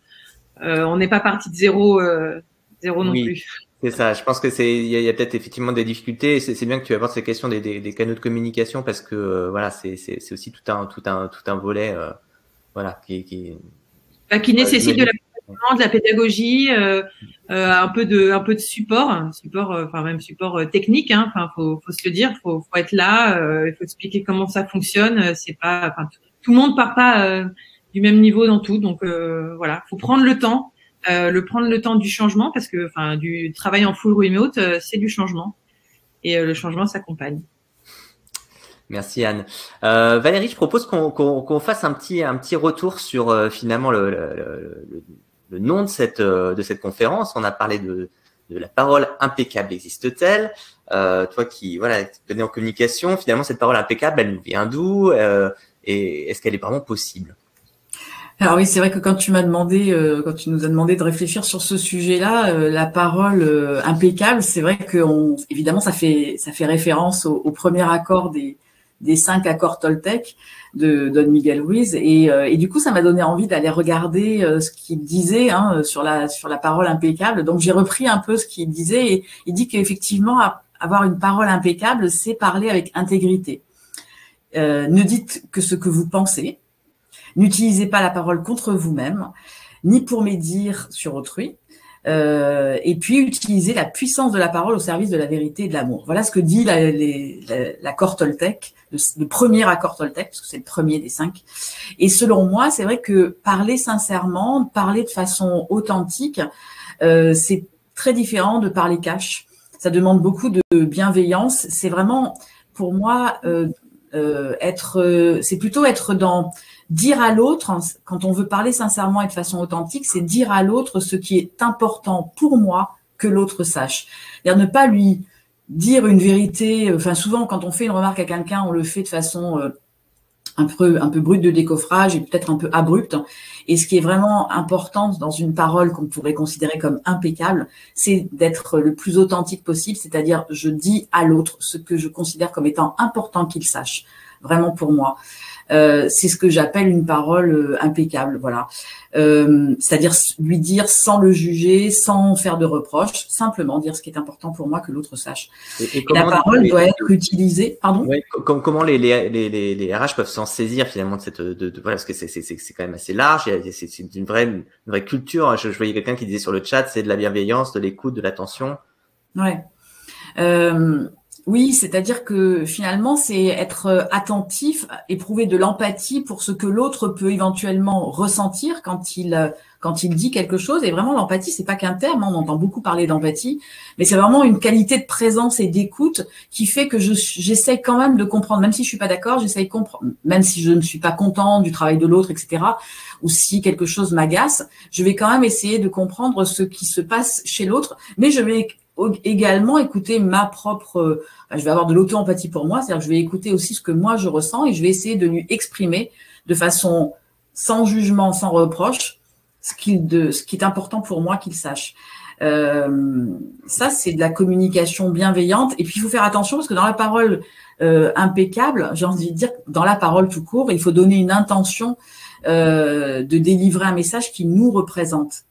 on n'est pas parti de zéro non plus. C'est ça. Je pense que il y a peut-être effectivement des difficultés. C'est bien que tu abordes ces questions des canaux de communication parce que voilà, c'est aussi tout un volet voilà qui nécessite de la pédagogie, un peu de support, enfin même support technique. Hein. Enfin, faut se le dire, faut être là, il faut expliquer comment ça fonctionne. C'est pas, enfin, tout le monde part pas du même niveau dans tout, donc voilà, faut prendre le temps. Prendre le temps du changement parce que enfin du travail en full remote c'est du changement et le changement s'accompagne. Merci Anne. Valérie, je propose qu'on fasse un petit retour sur finalement le nom de cette conférence. On a parlé de la parole impeccable existe-t-elle? Toi qui connais en communication, finalement cette parole impeccable, elle nous vient d'où et est-ce qu'elle est vraiment possible? Alors oui, c'est vrai que quand tu nous as demandé de réfléchir sur ce sujet-là, la parole impeccable, c'est vrai que évidemment ça fait référence au premier accord des 5 accords Toltec de Don Miguel Ruiz et du coup ça m'a donné envie d'aller regarder ce qu'il disait sur la parole impeccable. Donc j'ai repris un peu ce qu'il disait et il dit qu'effectivement avoir une parole impeccable, c'est parler avec intégrité. Ne dites que ce que vous pensez. N'utilisez pas la parole contre vous-même, ni pour médire sur autrui. Et puis, utilisez la puissance de la parole au service de la vérité et de l'amour. Voilà ce que dit l'accord Toltec, le premier accord Toltec, parce que c'est le premier des 5. Et selon moi, c'est vrai que parler sincèrement, parler de façon authentique, c'est très différent de parler cash. Ça demande beaucoup de bienveillance. C'est vraiment, pour moi, c'est plutôt être dans dire à l'autre, quand on veut parler sincèrement et de façon authentique, c'est dire à l'autre ce qui est important pour moi que l'autre sache. C'est-à-dire ne pas lui dire une vérité. Enfin, souvent, quand on fait une remarque à quelqu'un, on le fait de façon un peu brute de décoffrage et peut-être un peu abrupte. Et ce qui est vraiment important dans une parole qu'on pourrait considérer comme impeccable, c'est d'être le plus authentique possible, c'est-à-dire je dis à l'autre ce que je considère comme étant important qu'il sache, vraiment pour moi. C'est ce que j'appelle une parole impeccable, voilà. C'est-à-dire lui dire sans le juger, sans faire de reproches, simplement dire ce qui est important pour moi que l'autre sache. Et la parole doit être utilisée. Pardon. Ouais, comment les RH peuvent s'en saisir finalement de cette voilà, parce que c'est quand même assez large. C'est une vraie culture. Je voyais quelqu'un qui disait sur le chat, c'est de la bienveillance, de l'écoute, de l'attention. Ouais. Oui, c'est-à-dire que finalement, c'est être attentif, éprouver de l'empathie pour ce que l'autre peut éventuellement ressentir quand il dit quelque chose. Et vraiment, l'empathie, c'est pas qu'un terme, on entend beaucoup parler d'empathie, mais c'est vraiment une qualité de présence et d'écoute qui fait que j'essaie quand même de comprendre, même si je suis pas d'accord, j'essaie de comprendre, même si je ne suis pas content du travail de l'autre, etc., ou si quelque chose m'agace, je vais quand même essayer de comprendre ce qui se passe chez l'autre, mais je vais également écouter je vais avoir de l'auto-empathie pour moi, c'est-à-dire que je vais écouter aussi ce que moi je ressens et je vais essayer de lui exprimer de façon sans jugement, sans reproche, ce qui est important pour moi qu'il sache. Ça, c'est de la communication bienveillante. Et puis, il faut faire attention parce que dans la parole impeccable, j'ai envie de dire, dans la parole tout court, il faut donner une intention de délivrer un message qui nous représente.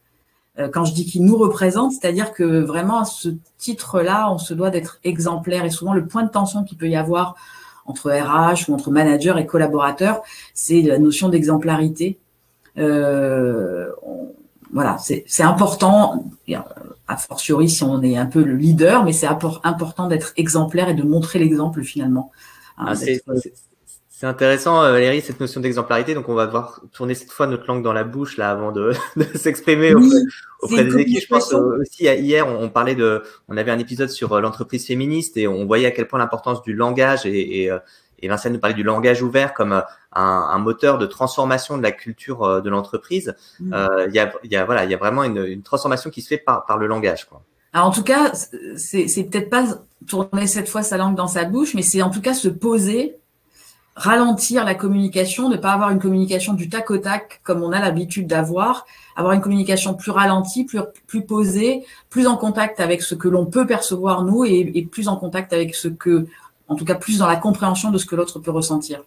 Quand je dis qu'il nous représente, c'est-à-dire que vraiment à ce titre-là, on se doit d'être exemplaire. Et souvent, le point de tension qu'il peut y avoir entre RH ou entre manager et collaborateur, c'est la notion d'exemplarité. Voilà, c'est important, a fortiori si on est un peu le leader, mais c'est important d'être exemplaire et de montrer l'exemple finalement. C'est intéressant, Valérie, cette notion d'exemplarité. Donc, on va devoir tourner cette fois notre langue dans la bouche là avant de s'exprimer auprès des équipes. Je pense aussi hier, on avait un épisode sur l'entreprise féministe et on voyait à quel point l'importance du langage et et Vincent nous parlait du langage ouvert comme un moteur de transformation de la culture de l'entreprise. Il y a vraiment une transformation qui se fait par le langage, quoi. Alors, en tout cas, c'est peut-être pas tourner cette fois sa langue dans sa bouche, mais c'est en tout cas se poser, ralentir la communication, ne pas avoir une communication du tac au tac comme on a l'habitude d'avoir, avoir une communication plus ralentie, plus posée, plus en contact avec ce que l'on peut percevoir nous et plus en contact avec ce que, en tout cas, plus dans la compréhension de ce que l'autre peut ressentir.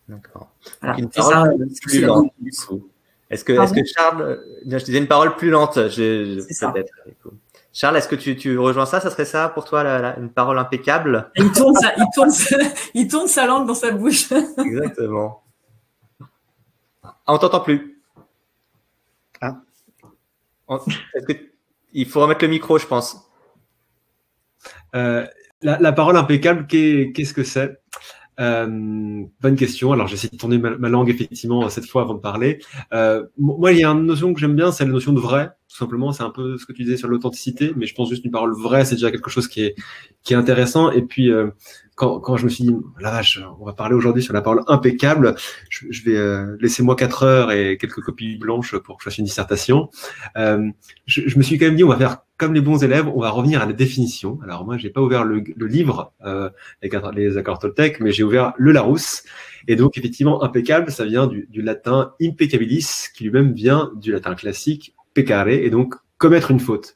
D'accord. Voilà. Une parole plus lente, du coup. Est-ce que Charles, je disais une parole plus lente, peut-être. Charles, est-ce que tu rejoins ça? Ça serait ça pour toi, une parole impeccable? Il tourne sa langue dans sa bouche. Exactement. Ah, on t'entend plus. Ah. Il faut remettre le micro, je pense. La parole impeccable, qu'est-ce que c'est? Bonne question. Alors, j'essaie de tourner ma langue effectivement cette fois avant de parler. Moi, il y a une notion que j'aime bien, c'est la notion de vrai. Tout simplement, c'est un peu ce que tu disais sur l'authenticité, mais je pense juste une parole vraie, c'est déjà quelque chose qui est intéressant. Et puis, quand je me suis dit, la vache, on va parler aujourd'hui sur la parole impeccable, je vais laissez-moi 4 heures et quelques copies blanches pour que je fasse une dissertation. Je me suis quand même dit, on va faire comme les bons élèves, on va revenir à la définition. Alors moi, j'ai pas ouvert le livre, les accords Toltec, mais j'ai ouvert le Larousse. Et donc, effectivement, impeccable, ça vient du latin impeccabilis, qui lui-même vient du latin classique peccare, et donc commettre une faute.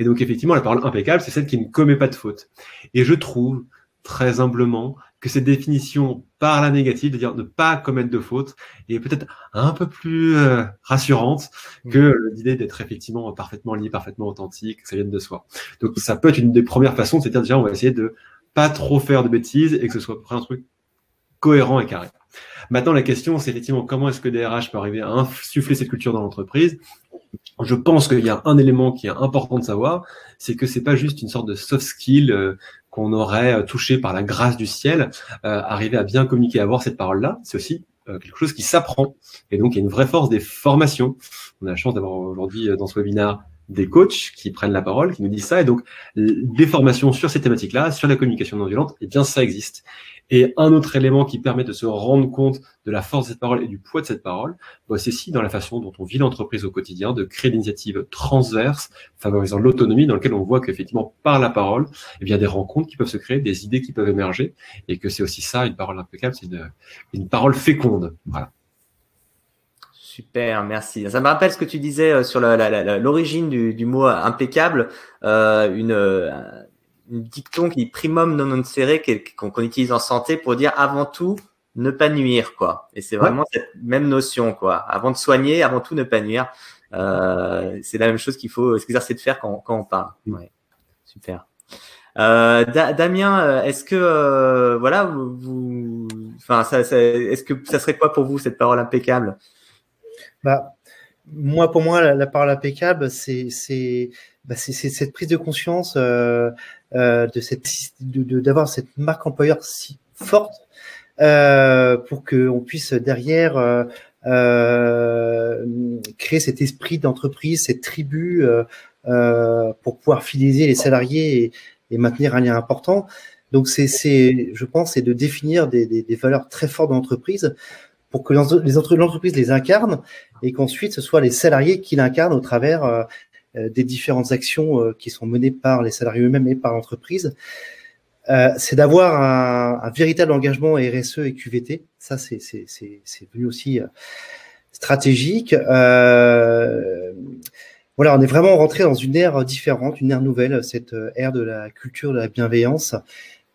Et donc, effectivement, la parole impeccable, c'est celle qui ne commet pas de faute. Et je trouve, très humblement, que cette définition par la négative, c'est-à-dire ne pas commettre de faute, est peut-être un peu plus rassurante que l'idée d'être effectivement parfaitement lié, parfaitement authentique, que ça vienne de soi. Donc, ça peut être une des premières façons, c'est-à-dire déjà, on va essayer de pas trop faire de bêtises et que ce soit un truc cohérent et carré. Maintenant, la question, c'est effectivement comment est-ce que DRH peut arriver à insuffler cette culture dans l'entreprise. Je pense qu'il y a un élément qui est important de savoir, c'est que c'est pas juste une sorte de soft skill qu'on aurait touché par la grâce du ciel, arriver à bien communiquer, à avoir cette parole-là, c'est aussi quelque chose qui s'apprend. Et donc, il y a une vraie force des formations. On a la chance d'avoir aujourd'hui dans ce webinaire des coachs qui prennent la parole, qui nous disent ça. Et donc, des formations sur ces thématiques-là, sur la communication non violente, eh bien, ça existe. Et un autre élément qui permet de se rendre compte de la force de cette parole et du poids de cette parole, c'est aussi dans la façon dont on vit l'entreprise au quotidien, de créer des initiatives transverses, favorisant l'autonomie, dans lequel on voit qu'effectivement, par la parole, eh bien, des rencontres qui peuvent se créer, des idées qui peuvent émerger, et que c'est aussi ça, une parole impeccable, c'est une parole féconde. Voilà. Super, merci. Ça me rappelle ce que tu disais sur l'origine du mot impeccable, une dicton qui primum non nocere qu'on utilise en santé pour dire avant tout ne pas nuire, quoi. Et c'est vraiment cette même notion, quoi. Avant de soigner, avant tout ne pas nuire. C'est la même chose qu'il faut s'exercer de faire quand on parle. Ouais. Super. Damien, est-ce que est-ce que ça serait quoi pour vous cette parole impeccable? Pour moi, la parole impeccable, c'est cette prise de conscience d'avoir cette marque employeur si forte pour qu'on puisse derrière créer cet esprit d'entreprise, cette tribu pour pouvoir fidéliser les salariés et maintenir un lien important. Donc je pense, c'est de définir des valeurs très fortes de l'entreprise pour que l'entreprise les incarne et qu'ensuite ce soit les salariés qui l'incarnent au travers des différentes actions qui sont menées par les salariés eux-mêmes et par l'entreprise. C'est d'avoir un véritable engagement RSE et QVT. Ça, c'est devenu aussi stratégique. Voilà, on est vraiment rentré dans une ère différente, une ère nouvelle, cette ère de la culture de la bienveillance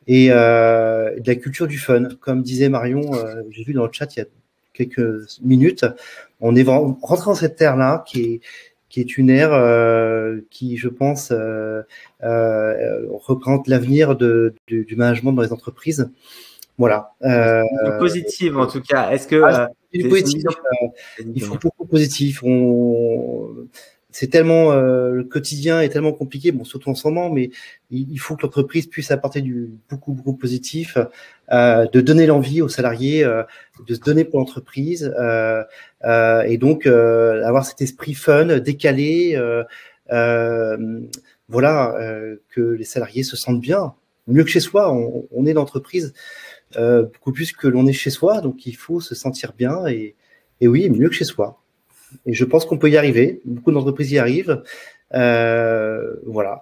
et de la culture du fun. Comme disait Marion, j'ai vu dans le chat il y a quelques minutes, on est rentré dans cette ère-là qui est une ère qui, je pense, représente l'avenir du management dans les entreprises. Voilà. Positive en tout cas. Est-ce que positif, il faut beaucoup de positif. C'est tellement le quotidien est tellement compliqué, surtout en ce moment, mais il faut que l'entreprise puisse apporter beaucoup positif, de donner l'envie aux salariés de se donner pour l'entreprise, et donc avoir cet esprit fun, décalé, que les salariés se sentent bien, mieux que chez soi. On est l'entreprise. beaucoup plus que l'on est chez soi. Donc, il faut se sentir bien et oui, mieux que chez soi. Et je pense qu'on peut y arriver. Beaucoup d'entreprises y arrivent. Voilà.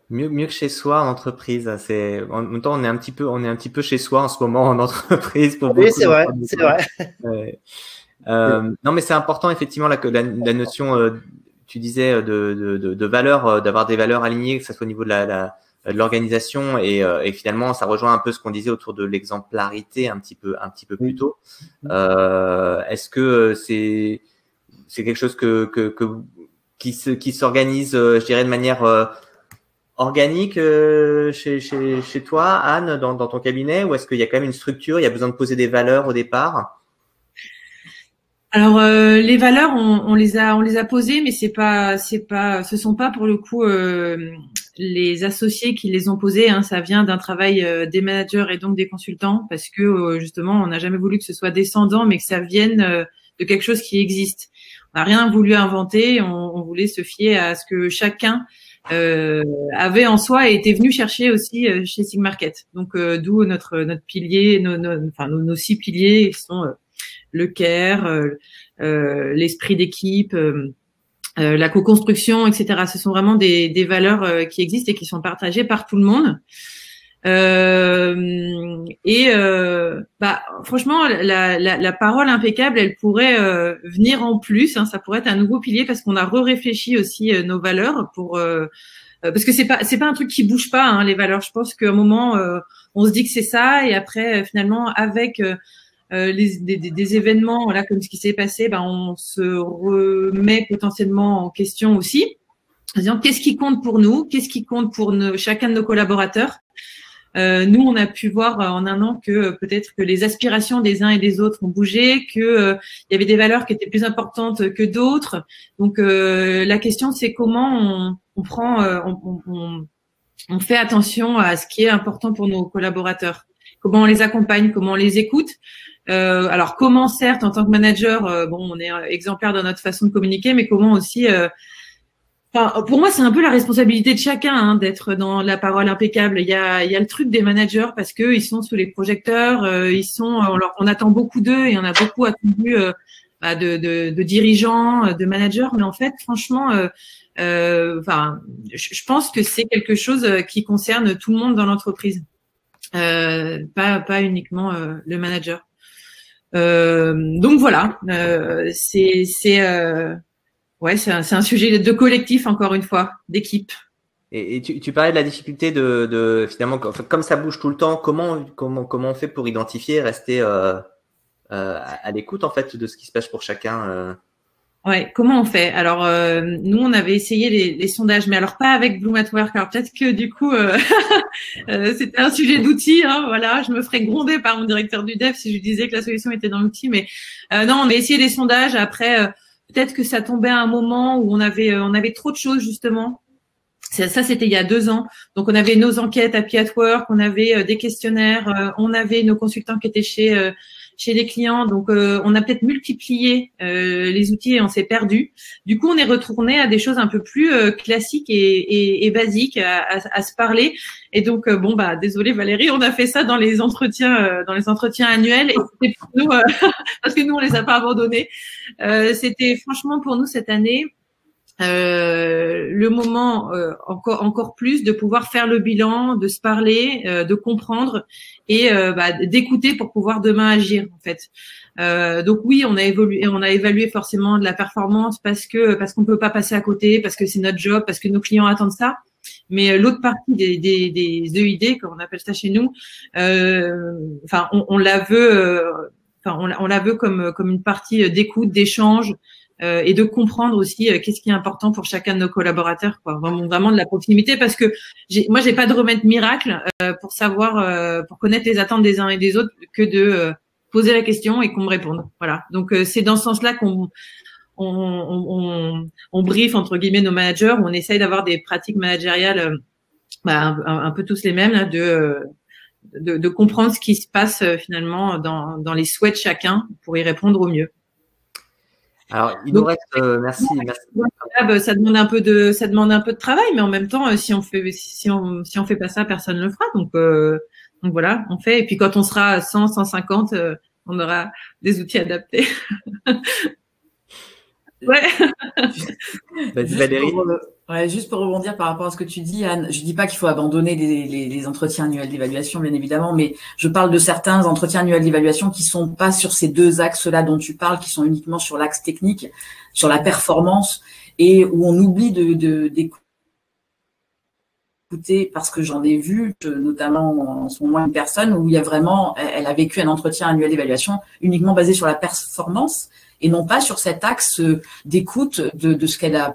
Mieux que chez soi en entreprise. En même temps, on est un petit peu chez soi en ce moment en entreprise pour beaucoup. Oui, c'est vrai, c'est vrai. Ouais. Non, mais c'est important effectivement là que la notion, tu disais de valeur, d'avoir des valeurs alignées, que ça soit au niveau de l'organisation et finalement ça rejoint un peu ce qu'on disait autour de l'exemplarité un petit peu plus tôt. Est-ce que c'est quelque chose qui s'organise, je dirais de manière organique chez toi, Anne, dans ton cabinet, ou est-ce qu'il y a quand même une structure, il y a besoin de poser des valeurs au départ? Alors les valeurs, on les a posées, mais ce sont pas pour le coup les associés qui les ont posées. Hein, ça vient d'un travail des managers et donc des consultants, parce que justement, on n'a jamais voulu que ce soit descendant, mais que ça vienne de quelque chose qui existe. On n'a rien voulu inventer, on voulait se fier à ce que chacun avait en soi et était venu chercher aussi chez Sigmarket. Donc d'où notre pilier, nos 6 piliers qui sont le care, l'esprit d'équipe, la co-construction, etc. Ce sont vraiment des valeurs qui existent et qui sont partagées par tout le monde. Franchement, la parole impeccable, elle pourrait venir en plus. Hein, ça pourrait être un nouveau pilier parce qu'on a réfléchi aussi nos valeurs parce que c'est pas un truc qui bouge pas. Hein, les valeurs. Je pense qu'à un moment, on se dit que c'est ça et après, finalement, avec des événements là comme ce qui s'est passé, on se remet potentiellement en question aussi, en disant qu'est-ce qui compte pour nous, qu'est-ce qui compte pour chacun de nos collaborateurs. Nous, on a pu voir en un an que peut-être que les aspirations des uns et des autres ont bougé, que il y avait des valeurs qui étaient plus importantes que d'autres. Donc, la question, c'est comment on fait attention à ce qui est important pour nos collaborateurs. Comment on les accompagne, comment on les écoute. Alors, comment certes, en tant que manager, on est exemplaire dans notre façon de communiquer, mais comment aussi pour moi, c'est un peu la responsabilité de chacun d'être dans la parole impeccable. Il y a le truc des managers parce que ils sont sous les projecteurs, on attend beaucoup d'eux et on a beaucoup attendu de dirigeants, de managers. Mais en fait, franchement, je pense que c'est quelque chose qui concerne tout le monde dans l'entreprise, pas uniquement le manager. Donc voilà, ouais, c'est un sujet de collectif, encore une fois, d'équipe. Et tu parlais de la difficulté de finalement, comme ça bouge tout le temps, comment on fait pour identifier et rester à l'écoute en fait de ce qui se passe pour chacun Ouais, comment on fait? Alors nous, on avait essayé les sondages, mais alors pas avec Bloom at Work. Alors peut-être que du coup, c'était un sujet d'outil. Hein, voilà, je me ferais gronder par mon directeur du dev si je disais que la solution était dans l'outil. Mais non, on a essayé des sondages. Après, peut-être que ça tombait à un moment où on avait trop de choses justement. Ça, c'était il y a 2 ans. Donc, on avait nos enquêtes Happy at Work, on avait des questionnaires, on avait nos consultants qui étaient chez les clients. Donc, on a peut-être multiplié les outils et on s'est perdu. Du coup, on est retourné à des choses un peu plus classiques et basiques, à se parler. Et donc, désolé Valérie, on a fait ça dans les entretiens annuels. Et c'était pour nous, parce que nous, on les a pas abandonnés. C'était franchement pour nous cette année. Le moment encore plus de pouvoir faire le bilan, de se parler, de comprendre et d'écouter pour pouvoir demain agir en fait. Donc oui, on a évalué forcément de la performance parce qu'on peut pas passer à côté, parce que c'est notre job, parce que nos clients attendent ça. Mais l'autre partie des EID, comme on appelle ça chez nous, on la veut comme une partie d'écoute, d'échange. Et de comprendre aussi qu'est-ce qui est important pour chacun de nos collaborateurs, quoi. Vraiment de la proximité, parce que j'ai pas de remède miracle pour savoir, pour connaître les attentes des uns et des autres, que de poser la question et qu'on me réponde. Voilà. Donc c'est dans ce sens-là qu'on briefe entre guillemets nos managers, où on essaye d'avoir des pratiques managériales un peu tous les mêmes, là, de comprendre ce qui se passe finalement dans les souhaits de chacun pour y répondre au mieux. Alors, il nous reste, merci. Ça demande un peu de travail, mais en même temps, si on fait pas ça, personne ne le fera. Donc voilà, on fait. Et puis quand on sera à 100, 150, on aura des outils adaptés. Ouais. Vas-y, Valérie. Juste pour rebondir par rapport à ce que tu dis, Anne, je dis pas qu'il faut abandonner les entretiens annuels d'évaluation, bien évidemment, mais je parle de certains entretiens annuels d'évaluation qui sont pas sur ces deux axes-là dont tu parles, qui sont uniquement sur l'axe technique, sur la performance, et où on oublie d'écouter, parce que j'en ai vu, notamment en ce moment, une personne où il y a vraiment, elle a vécu un entretien annuel d'évaluation uniquement basé sur la performance, et non pas sur cet axe d'écoute de ce qu'elle a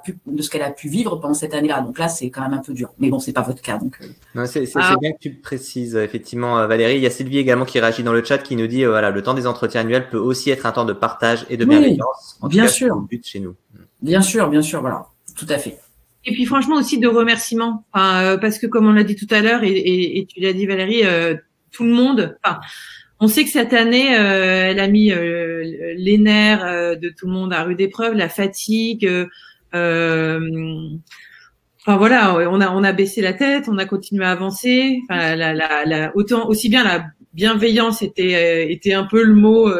pu vivre pendant cette année-là. Donc là, c'est quand même un peu dur. Mais bon, c'est pas votre cas. Donc non, c'est bien que tu le précises, effectivement, Valérie. Il y a Sylvie également qui réagit dans le chat, qui nous dit voilà, le temps des entretiens annuels peut aussi être un temps de partage et de bienveillance. Oui, bien sûr. C'est le but chez nous. Bien sûr, voilà, tout à fait. Et puis franchement aussi de remerciements, parce que comme on l'a dit tout à l'heure et tu l'as dit Valérie, tout le monde. On sait que cette année, elle a mis les nerfs de tout le monde à rude épreuve, la fatigue. Voilà, on a baissé la tête, on a continué à avancer. Autant aussi bien la bienveillance était un peu le mot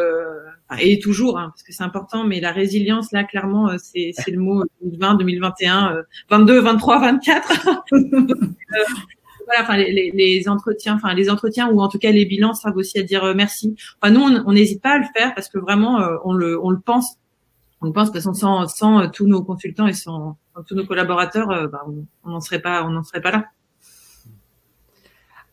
et toujours, parce que c'est important, mais la résilience là clairement c'est le mot 2020, 2021, 22, 23, 24. Voilà, les entretiens, ou en tout cas les bilans servent aussi à dire merci. Nous, on n'hésite pas à le faire parce que vraiment, on le pense. On le pense parce que sans tous nos consultants et sans tous nos collaborateurs, on n'en serait pas là.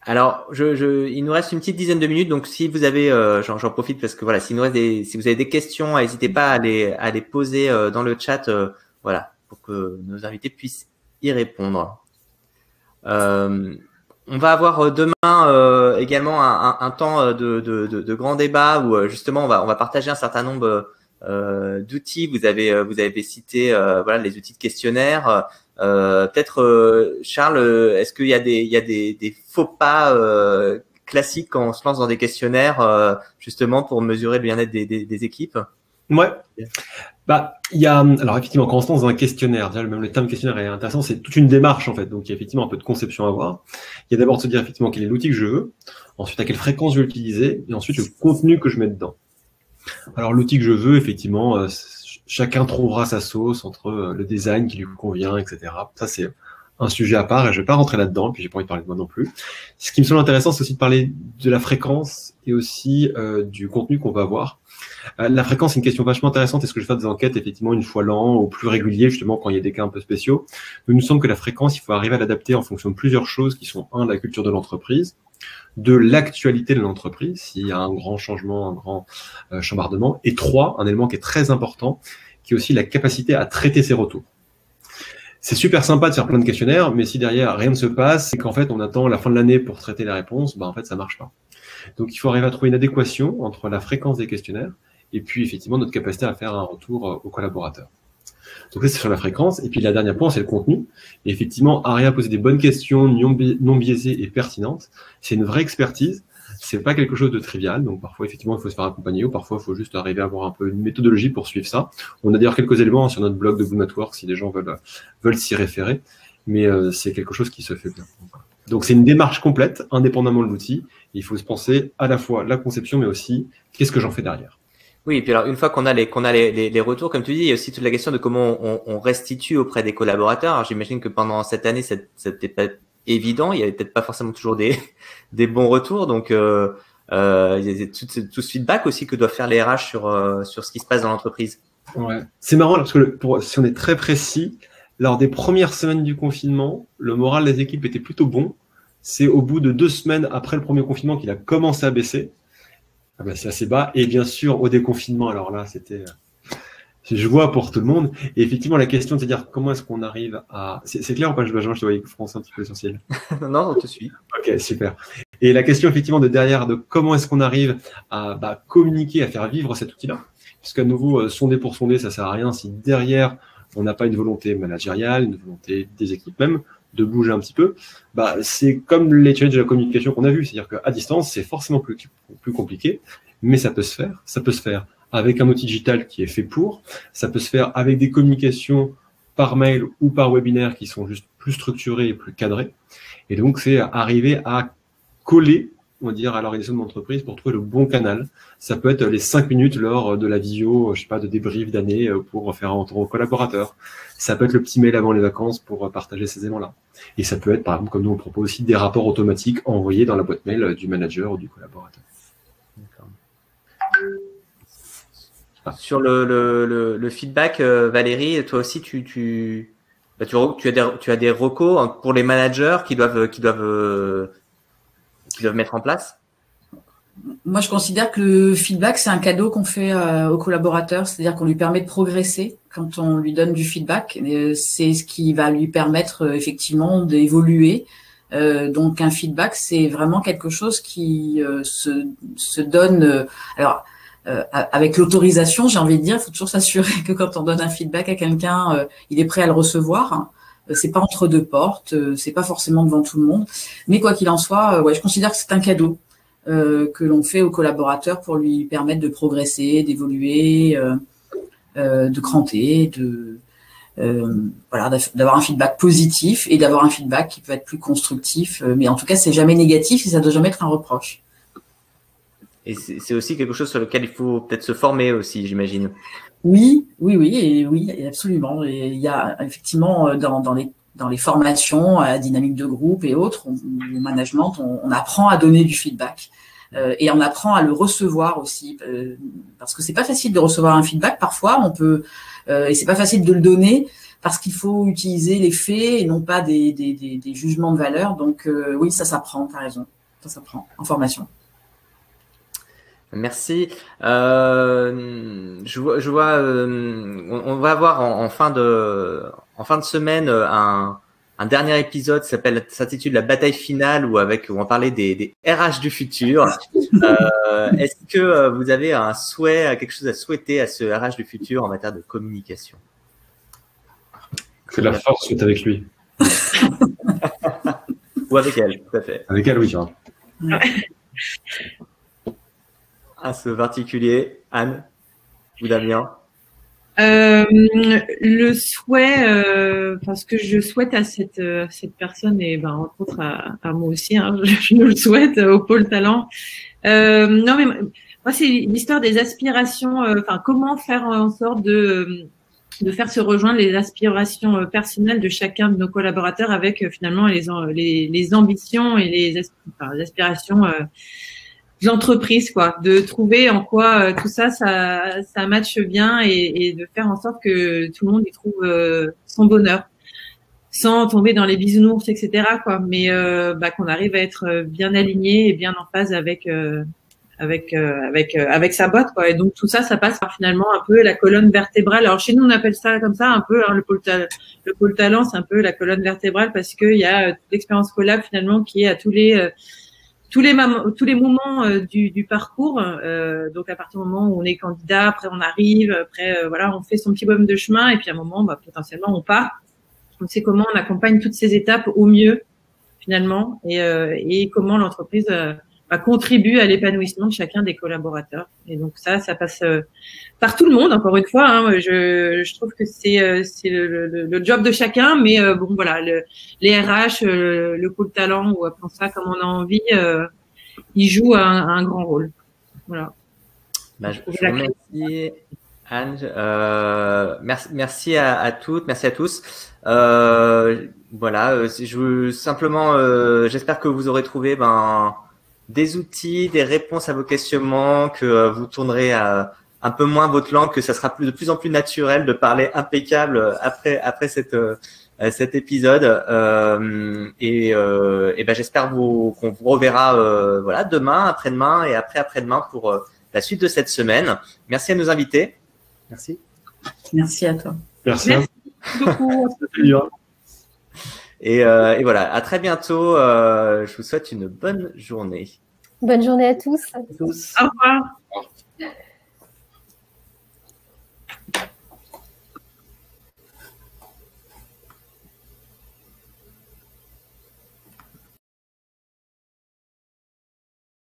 Alors, il nous reste une petite dizaine de minutes, donc si vous avez, j'en profite parce que voilà, si vous avez des questions, n'hésitez pas à les poser dans le chat, voilà, pour que nos invités puissent y répondre. On va avoir demain également un temps de grand débat où justement on va partager un certain nombre d'outils. Vous avez cité voilà les outils de questionnaire. Peut-être Charles, est-ce qu'il y a des faux pas classiques quand on se lance dans des questionnaires justement pour mesurer le bien-être des équipes? Ouais. Il y a, alors effectivement, quand on se lance dans un questionnaire, déjà, même le terme questionnaire est intéressant, c'est toute une démarche, en fait. Donc, il y a effectivement un peu de conception à avoir. Il y a d'abord de se dire, effectivement, quel est l'outil que je veux. Ensuite, à quelle fréquence je vais l'utiliser. Et ensuite, le contenu que je mets dedans. Alors, l'outil que je veux, effectivement, chacun trouvera sa sauce entre le design qui lui convient, etc. Ça, c'est un sujet à part et je vais pas rentrer là-dedans, puis j'ai pas envie de parler de moi non plus. Ce qui me semble intéressant, c'est aussi de parler de la fréquence et aussi du contenu qu'on va avoir. La fréquence, c'est une question vachement intéressante. Est-ce que je fais des enquêtes, effectivement, une fois l'an, ou plus régulier, justement, quand il y a des cas un peu spéciaux? Il nous semble que la fréquence, il faut arriver à l'adapter en fonction de plusieurs choses qui sont, la culture de l'entreprise, de l'actualité de l'entreprise, s'il y a un grand changement, un grand chambardement, et 3, un élément qui est très important, qui est aussi la capacité à traiter ses retours. C'est super sympa de faire plein de questionnaires, mais si derrière rien ne se passe, et qu'en fait on attend la fin de l'année pour traiter les réponses, en fait ça marche pas. Donc il faut arriver à trouver une adéquation entre la fréquence des questionnaires et puis effectivement notre capacité à faire un retour aux collaborateurs. Donc là c'est sur la fréquence, et puis la dernière point c'est le contenu. Et effectivement, arriver à poser des bonnes questions non biaisées et pertinentes, c'est une vraie expertise. C'est pas quelque chose de trivial, donc parfois effectivement il faut se faire accompagner ou parfois il faut juste arriver à avoir un peu une méthodologie pour suivre ça. On a d'ailleurs quelques éléments sur notre blog de Bloom at Work si les gens veulent s'y référer, mais c'est quelque chose qui se fait bien. Donc c'est une démarche complète, indépendamment de l'outil. Il faut se penser à la fois la conception, mais aussi qu'est-ce que j'en fais derrière. Oui, et puis alors une fois qu'on a les retours, comme tu dis, il y a aussi toute la question de comment on restitue auprès des collaborateurs. Alors j'imagine que pendant cette année, c'était pas évident, il y avait peut-être pas forcément toujours des bons retours, donc il y a tout ce feedback aussi que doivent faire les RH sur ce qui se passe dans l'entreprise. Ouais, c'est marrant parce que si on est très précis, lors des premières semaines du confinement, le moral des équipes était plutôt bon. C'est au bout de 2 semaines après le premier confinement qu'il a commencé à baisser. C'est assez bas. Et bien sûr, au déconfinement, alors là, c'était joie pour tout le monde. Et effectivement, la question de se dire comment est-ce qu'on arrive à... C'est clair ou pas, Benjamin, je te voyais froncer un petit peu essentiel. Non, on te suit. Ok, super. Et la question effectivement de derrière, de comment est-ce qu'on arrive à communiquer, à faire vivre cet outil-là. Parce qu'à nouveau, sonder pour sonder, ça sert à rien si derrière, on n'a pas une volonté managériale, une volonté des équipes même, de bouger un petit peu. C'est comme les challenges de la communication qu'on a vu. C'est-à-dire qu'à distance, c'est forcément plus compliqué, mais ça peut se faire. Ça peut se faire avec un outil digital qui est fait pour. Ça peut se faire avec des communications par mail ou par webinaire qui sont juste plus structurées et plus cadrées. Et donc, c'est arriver à coller on va dire, à l'organisation de l'entreprise pour trouver le bon canal. Ça peut être les 5 minutes lors de la visio, je sais pas, de débrief d'année pour faire un retour aux collaborateurs. Ça peut être le petit mail avant les vacances pour partager ces éléments-là. Et ça peut être, par exemple, comme nous on propose aussi, des rapports automatiques envoyés dans la boîte mail du manager ou du collaborateur. Sur le feedback, Valérie, toi aussi, tu as des recos pour les managers qui doivent mettre en place? Moi, je considère que le feedback, c'est un cadeau qu'on fait aux collaborateurs, c'est-à-dire qu'on lui permet de progresser quand on lui donne du feedback. C'est ce qui va lui permettre effectivement d'évoluer. Donc, un feedback, c'est vraiment quelque chose qui se donne. Avec l'autorisation, j'ai envie de dire, il faut toujours s'assurer que quand on donne un feedback à quelqu'un, il est prêt à le recevoir. C'est pas entre deux portes, c'est pas forcément devant tout le monde. Mais quoi qu'il en soit, je considère que c'est un cadeau que l'on fait aux collaborateurs pour lui permettre de progresser, d'évoluer, de cranter, d'avoir un feedback positif et d'avoir un feedback qui peut être plus constructif. Mais en tout cas, c'est jamais négatif et ça doit jamais être un reproche. Et c'est aussi quelque chose sur lequel il faut peut-être se former aussi, j'imagine. Oui, absolument. Et il y a effectivement dans les formations à dynamique de groupe et autres, au management, on apprend à donner du feedback et on apprend à le recevoir aussi, parce que c'est pas facile de recevoir un feedback. Parfois, on peut et c'est pas facile de le donner parce qu'il faut utiliser les faits et non pas des jugements de valeur. Donc oui, ça s'apprend. T'as raison, ça s'apprend en formation. Merci. Je vois, on va avoir en fin de semaine un dernier épisode s'intitule La bataille finale où on va parler des RH du futur. Est-ce que vous avez un souhait, quelque chose à souhaiter à ce RH du futur en matière de communication? Que la force soit avec lui. Ou avec elle, tout à fait. Avec elle, oui, tu vois. À ce particulier, Anne ou Damien? Le souhait, ce que je souhaite à cette personne et entre autres à moi aussi, je le souhaite au pôle talent. Non mais moi c'est l'histoire des aspirations. Comment faire en sorte de faire se rejoindre les aspirations personnelles de chacun de nos collaborateurs avec finalement les ambitions et les aspirations de l'entreprise, quoi, de trouver en quoi tout ça matche bien et de faire en sorte que tout le monde y trouve son bonheur, sans tomber dans les bisounours, etc., quoi, mais qu'on arrive à être bien aligné et bien en phase avec sa boîte, quoi. Et donc tout ça passe par finalement un peu la colonne vertébrale. Alors chez nous on appelle ça comme ça un peu, le pôle talent, c'est un peu la colonne vertébrale parce que il y a toute l'expérience collab finalement qui est à tous les moments du parcours. Donc à partir du moment où on est candidat, après on arrive, après on fait son petit bonhomme de chemin et puis à un moment potentiellement on part. On sait comment on accompagne toutes ces étapes au mieux finalement et comment l'entreprise contribue à l'épanouissement de chacun des collaborateurs. Et donc ça passe par tout le monde. Encore une fois, je trouve que c'est le job de chacun, mais les RH, le pôle talent ou appelons ça comme on a envie, ils jouent un grand rôle. Voilà. Je vous remercie, Anne. Merci à toutes, merci à tous. J'espère que vous aurez trouvé des outils, des réponses à vos questionnements, que vous tournerez un peu moins votre langue, que ça sera de plus en plus naturel de parler impeccable après cet épisode. J'espère qu'on vous reverra demain, après-demain et après-demain pour la suite de cette semaine. Merci à nos invités. Merci. Merci à toi. Merci beaucoup. Et voilà, à très bientôt. Je vous souhaite une bonne journée. Bonne journée à tous. Au revoir.